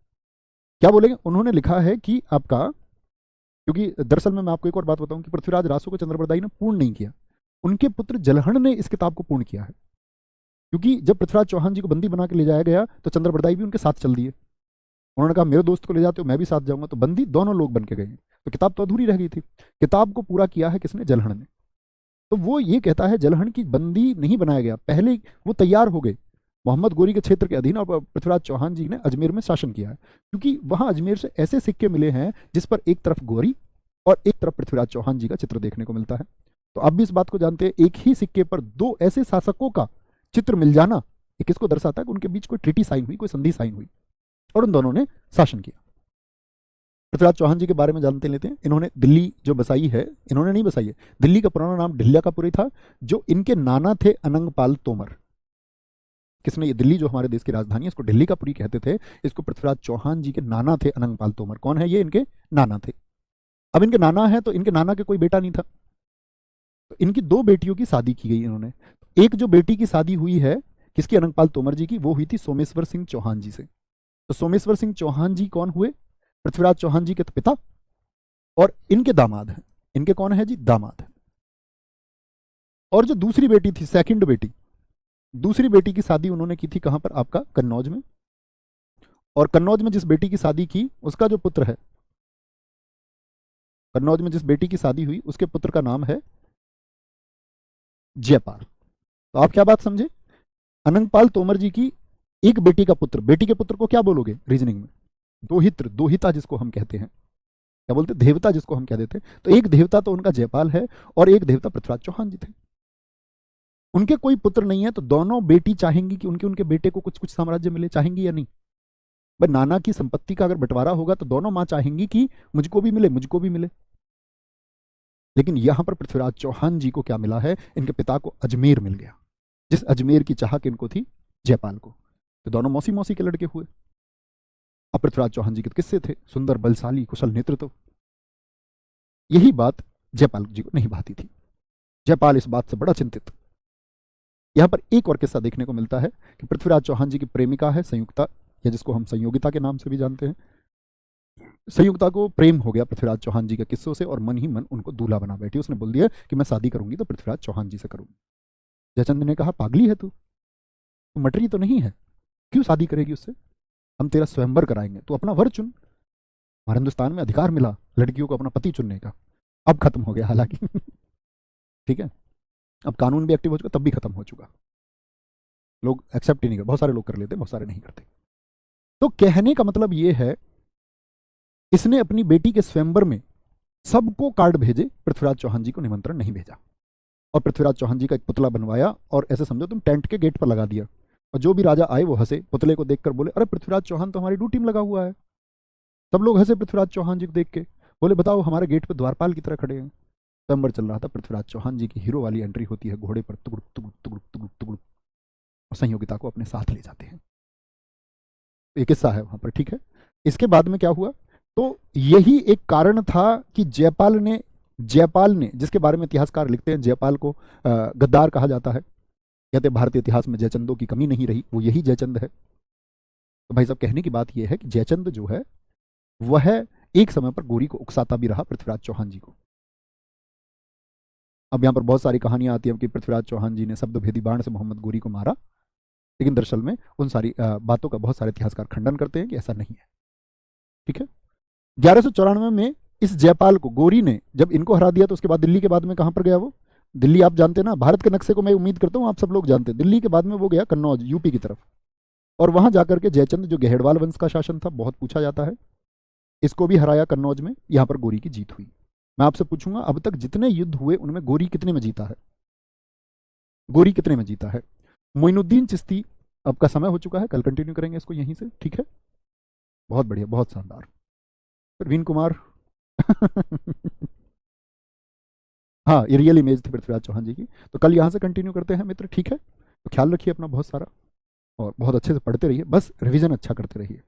क्या बोलेंगे, उन्होंने लिखा है कि आपका, क्योंकि दरअसल में मैं आपको एक और बात बताऊं कि पृथ्वीराज रासो को चंद्रबरदाई ने पूर्ण नहीं किया, उनके पुत्र जलहण ने इस किताब को पूर्ण किया है। क्योंकि जब पृथ्वीराज चौहान जी को बंदी बना के ले जाया गया तो चंद्रबरदाई भी उनके साथ चल दिए। उन्होंने कहा मेरे दोस्त को ले जाते हो, मैं भी साथ जाऊंगा, तो बंदी दोनों लोग बन के गए। तो किताब तो अधूरी रह गई थी। किताब को पूरा किया है किसने, जलहण ने। तो वो ये कहता है जलहण की बंदी नहीं बनाया गया, पहले वो तैयार हो गए मोहम्मद गोरी के क्षेत्र के अधीन, और पृथ्वीराज चौहान जी ने अजमेर में शासन किया है। क्योंकि वहां अजमेर से ऐसे सिक्के मिले हैं जिस पर एक तरफ गोरी और एक तरफ पृथ्वीराज चौहान जी का चित्र देखने को मिलता है। तो आप भी इस बात को जानते हैं, एक ही सिक्के पर 2 ऐसे शासकों का चित्र मिल जाना ये किसको दर्शाता है कि उनके बीच कोई ट्रीटी साइन हुई, कोई संधि साइन हुई और उन दोनों ने शासन किया। पृथ्वीराज चौहान जी के बारे में जानते लेते हैं। इन्होंने दिल्ली जो बसाई है, इन्होंने नहीं बसाई है, दिल्ली का पुराना नाम ढिल्ल्याकापुरी था, जो इनके नाना थे अनंगपाल तोमर। किसने, ये दिल्ली जो हमारे देश की राजधानी है इसको ढिल्लीकापुरी कहते थे, इसको पृथ्वीराज चौहान जी के नाना थे अनंगपाल तोमर। कौन है ये, इनके नाना थे। अब इनके नाना है तो इनके नाना के कोई बेटा नहीं था, तो इनकी दो बेटियों की शादी की गई इन्होंने। एक जो बेटी की शादी हुई है किसकी, अनंगपाल तोमर जी की, वो हुई थी सोमेश्वर सिंह चौहान जी से। तो सोमेश्वर सिंह चौहान जी कौन हुए, पृथ्वीराज चौहान जी के तो पिता, और इनके दामाद हैं। इनके कौन है जी, दामाद है। और जो दूसरी बेटी थी, सेकंड बेटी, दूसरी बेटी की शादी उन्होंने की थी कहां पर, आपका कन्नौज में। और कन्नौज में जिस बेटी की शादी की उसका जो पुत्र है, कन्नौज में जिस बेटी की शादी हुई उसके पुत्र का नाम है जयपाल। तो आप क्या बात समझे, अनंगपाल तोमर जी की एक बेटी का पुत्र, बेटी के पुत्र को क्या बोलोगे रीजनिंग में, दोहित्र, दोहिता जिसको हम कहते हैं, क्या बोलते, देवता जिसको हम कह देते हैं। तो एक देवता तो उनका जयपाल है और एक देवता पृथ्वीराज चौहान जी थे। उनके कोई पुत्र नहीं है, तो दोनों बेटी चाहेंगी कि उनके उनके बेटे को कुछ कुछ साम्राज्य मिले, चाहेंगी या नहीं। भाई नाना की संपत्ति का अगर बंटवारा होगा तो दोनों मां चाहेंगी कि मुझको भी मिले, मुझको भी मिले। लेकिन यहां पर पृथ्वीराज चौहान जी को क्या मिला है, इनके पिता को अजमेर मिल गया, जिस अजमेर की चाहत इनको थी जयपाल को। तो दोनों मौसी मौसी के लड़के हुए। अब पृथ्वीराज चौहान जी के किस्से थे, सुंदर, बलशाली, कुशल नेतृत्व। यही बात जयपाल जी को नहीं भाती थी। जयपाल इस बात से बड़ा चिंतित। यहां पर एक और किस्सा देखने को मिलता है कि पृथ्वीराज चौहान जी की प्रेमिका है संयुक्ता, या जिसको हम संयोगिता के नाम से भी जानते हैं। संयुक्ता को प्रेम हो गया पृथ्वीराज चौहान जी के किस्सों से और मन ही मन उनको दूल्हा बना बैठी। उसने बोल दिया कि मैं शादी करूंगी तो पृथ्वीराज चौहान जी से करूंगी। जयचंद ने कहा, पागली है तू मटरी तो नहीं है, क्यों शादी करेगी उससे, हम तेरा स्वयंवर कराएंगे, तू अपना वर चुन। हमारे हिंदुस्तान में अधिकार मिला लड़कियों को अपना पति चुनने का, अब खत्म हो गया हालांकि ठीक है, अब कानून भी एक्टिव हो चुका, तब भी खत्म हो चुका, लोग एक्सेप्ट ही नहीं करते। बहुत सारे लोग कर लेते, बहुत सारे नहीं करते। तो कहने का मतलब ये है, इसने अपनी बेटी के स्वयंवर में सबको कार्ड भेजे, पृथ्वीराज चौहान जी को निमंत्रण नहीं भेजा। और पृथ्वीराज चौहान जी का एक पुतला बनवाया और ऐसे समझो तुम टेंट के गेट पर लगा दिया, और जो भी राजा आए वो हंसे, पुतले को देखकर बोले, अरे पृथ्वीराज चौहान तो हमारी ड्यूटी में लगा हुआ है। सब लोग हंसे पृथ्वीराज चौहान जी को देख के, बोले बताओ हमारे गेट पे द्वारपाल की तरह खड़े हैं। स्वयंवर चल रहा था, पृथ्वीराज चौहान जी की हीरो वाली एंट्री होती है, घोड़े पर तुगुड़ तुगुड़ तुगुड़ तुगुड़ तुगुड़, और संयोगिता को अपने साथ ले जाते हैं। एक किस्सा है वहां पर, ठीक है। इसके बाद में क्या हुआ, तो यही एक कारण था कि जयपाल ने जिसके बारे में इतिहासकार लिखते हैं, जयपाल को गद्दार कहा जाता है, कहते भारतीय इतिहास में जयचंदों की कमी नहीं रही, वो यही जयचंद है। तो भाई साहब कहने की बात यह है कि जयचंद जो है वह एक समय पर गोरी को उकसाता भी रहा, पृथ्वीराज चौहान जी को। अब यहां पर बहुत सारी कहानियां आती हैं कि पृथ्वीराज चौहान जी ने शब्दभेदी बाण से मोहम्मद गोरी को मारा, लेकिन दरअसल में उन सारी बातों का बहुत सारे इतिहासकार खंडन करते हैं कि ऐसा नहीं है, ठीक है। 1194 में इस जयपाल को गोरी ने जब इनको हरा दिया तो उसके बाद दिल्ली के बाद में कहां पर गया वो, दिल्ली आप जानते हैं ना, भारत के नक्शे को मैं उम्मीद करता हूं आप सब लोग जानते हैं। दिल्ली के बाद में वो गया कन्नौज, यूपी की तरफ, और वहां जाकर के जयचंद जो गेहड़वाल वंश का शासन था, बहुत पूछा जाता है, इसको भी हराया कन्नौज में। यहां पर गोरी की जीत हुई। मैं आपसे पूछूंगा अब तक जितने युद्ध हुए उनमें गोरी कितने में जीता है, गोरी कितने में जीता है। मोइनुद्दीन चिश्ती, अब का समय हो चुका है, कल कंटिन्यू करेंगे इसको यहीं से, ठीक है। बहुत बढ़िया, बहुत शानदार। प्रवीण कुमार हाँ, ये रियल इमेज थी पृथ्वीराज चौहान जी की। तो कल यहाँ से कंटिन्यू करते हैं मित्र, ठीक है। तो ख्याल रखिए अपना बहुत सारा, और बहुत अच्छे से पढ़ते रहिए, बस रिवीजन अच्छा करते रहिए।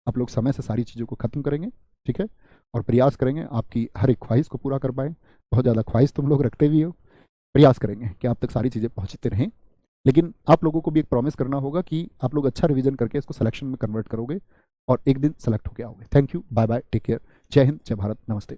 आप लोग समय से सारी चीज़ों को खत्म करेंगे, ठीक है, और प्रयास करेंगे आपकी हर एक ख्वाहिश को पूरा कर पाए। बहुत ज़्यादा ख्वाहिश तुम लोग रखते भी हो, प्रयास करेंगे कि आप तक सारी चीज़ें पहुँचते रहें। लेकिन आप लोगों को भी एक प्रॉमिस करना होगा कि आप लोग अच्छा रिवीजन करके इसको सिलेक्शन में कन्वर्ट करोगे और एक दिन सेलेक्ट होकर आओगे। Thank you, bye bye, take care, जय हिंद, जय भारत, नमस्ते।